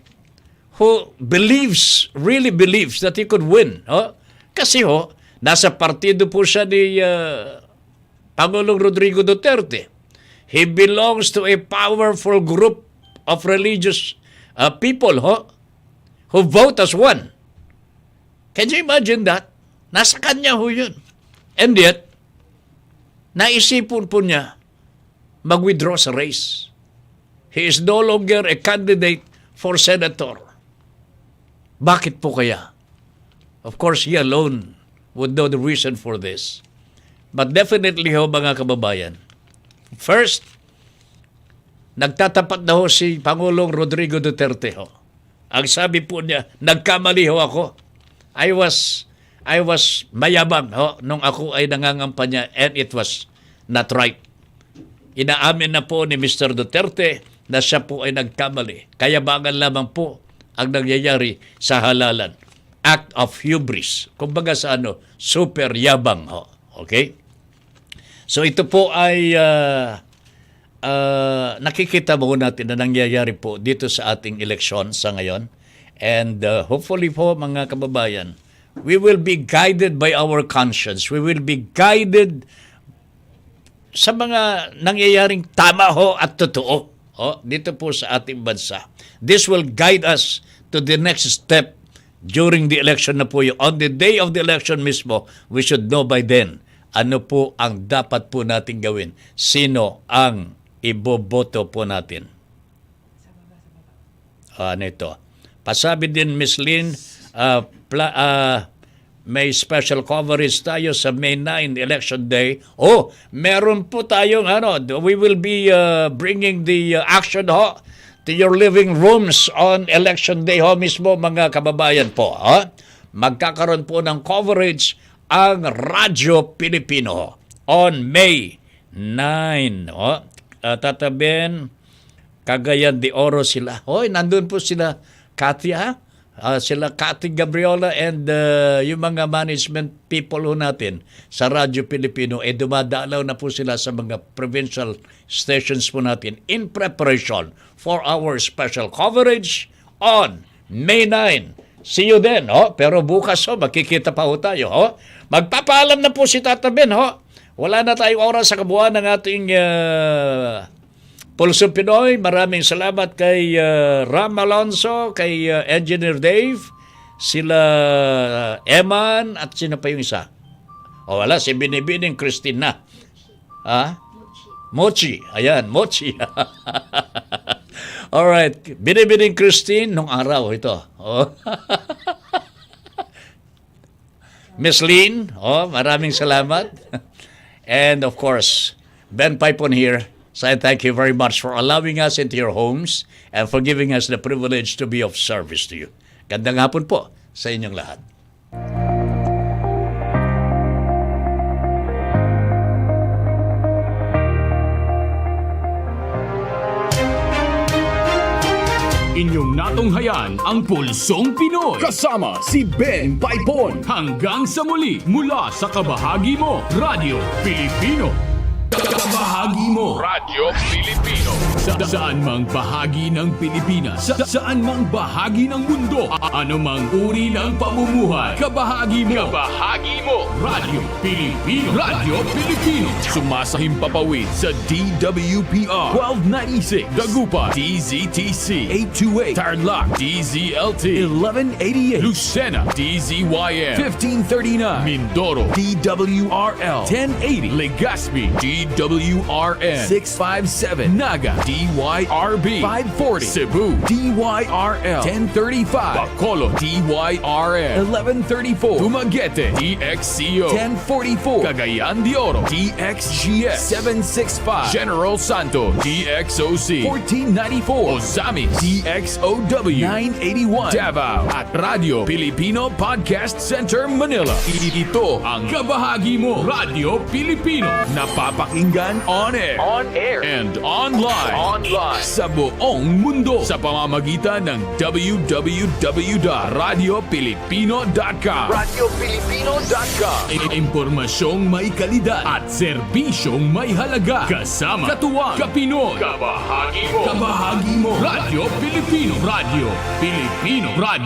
who really believes that he could win. Kasi nasa partido po siya ni Pangulong Rodrigo Duterte. He belongs to a powerful group of religious people who vote as one. Can you imagine that? Nasa kanya yun. And yet, naisipon po niya mag-withdraw sa race. He is no longer a candidate for senator. Bakit po kaya? Of course, he alone would know the reason for this. But definitely mga kababayan, first, nagtatapat na si Pangulong Rodrigo Duterte. Ang sabi po niya, nagkamali ako. I was mayabang nung ako ay nangangampanya and it was not right. Inaamin na po ni Mr. Duterte na siya po ay nagkamali. Kayabangan lamang po ang nangyayari sa halalan. Act of hubris. Kumbaga sa super yabang. Okay? So ito po ay nakikita mo natin na nangyayari po dito sa ating eleksyon sa ngayon. And hopefully po mga kababayan, we will be guided by our conscience. We will be guided sa mga nangyayaring tama at totoo dito po sa ating bansa. This will guide us to the next step during the election na po. On the day of the election mismo, we should know by then ano po ang dapat po natin gawin. Sino ang iboboto po natin. Ano ito? Pasabi din, Miss Lynn, may special coverage tayo sa May 9 election day. Meron po tayong we will be bringing the action to your living rooms on election day ho mismo mga kababayan po. Magkakaroon po ng coverage ang Radyo Pilipino on May 9. Tataben, Cagayan de Oro sila. Nandun po sila, Katia, sila Kati Gabriola and yung mga management people ho natin sa Radyo Pilipino, dumadalaw na po sila sa mga provincial stations po natin in preparation for our special coverage on May 9. See you then, pero bukas makikita pa ho tayo. Magpapaalam na po si Tata Ben. Wala na tayong oras sa kabuuan ng ating Pulsong Pinoy. Maraming salamat kay Ram Alonso, kay Engineer Dave, sila Eman, at sino pa yung isa? Wala, si Binibining Christina. Mochi. Ayan, Mochi. Alright, Binibining Christine, nung araw ito. Miss Lynn, maraming salamat. And of course, Ben Paypon here. So I thank you very much for allowing us into your homes and for giving us the privilege to be of service to you. Gandang hapon po sa inyong lahat. Inyong natunghayan ang Pulsong Pinoy. Kasama si Ben Paypon. Hanggang sa muli mula sa Kabahagi mo, Radyo Pilipino. Kabahagi mo, Radyo Pilipino. Saan mang bahagi ng Pilipinas, saan mang bahagi ng mundo, anumang uri ng pamumuhay, kabahagi mo, Radyo Pilipino. Radyo Pilipino. Sumasahim papawid sa DWPR 1296, Dagupan, DZTC 828, Tarlac, DZLT 1188, Lucena, DZYM 1539, Mindoro, DWRL 1080, Legazpi, DWRN 657, Naga, DYRB 540, Cebu, DYRL 1035, Bacolod, DYRN 1134, Dumaguete, DXCO 1044, Cagayan de Oro, DXGS 765, General Santos, DXOC 1494, Ozamis, DXOW 981, Davao, at Radyo Pilipino Podcast Center, Manila. Ito ang Kabahagi mo, Radyo Pilipino. Napapakinggan on air, and online sa buong mundo sa pamamagitan ng www.radiopilipino.com. Impormasyong may kalidad at serbisyong may halaga. Kasama, katuwang, kapinoy. Kabahagi mo, Radyo Pilipino. Radyo Pilipino. Radyo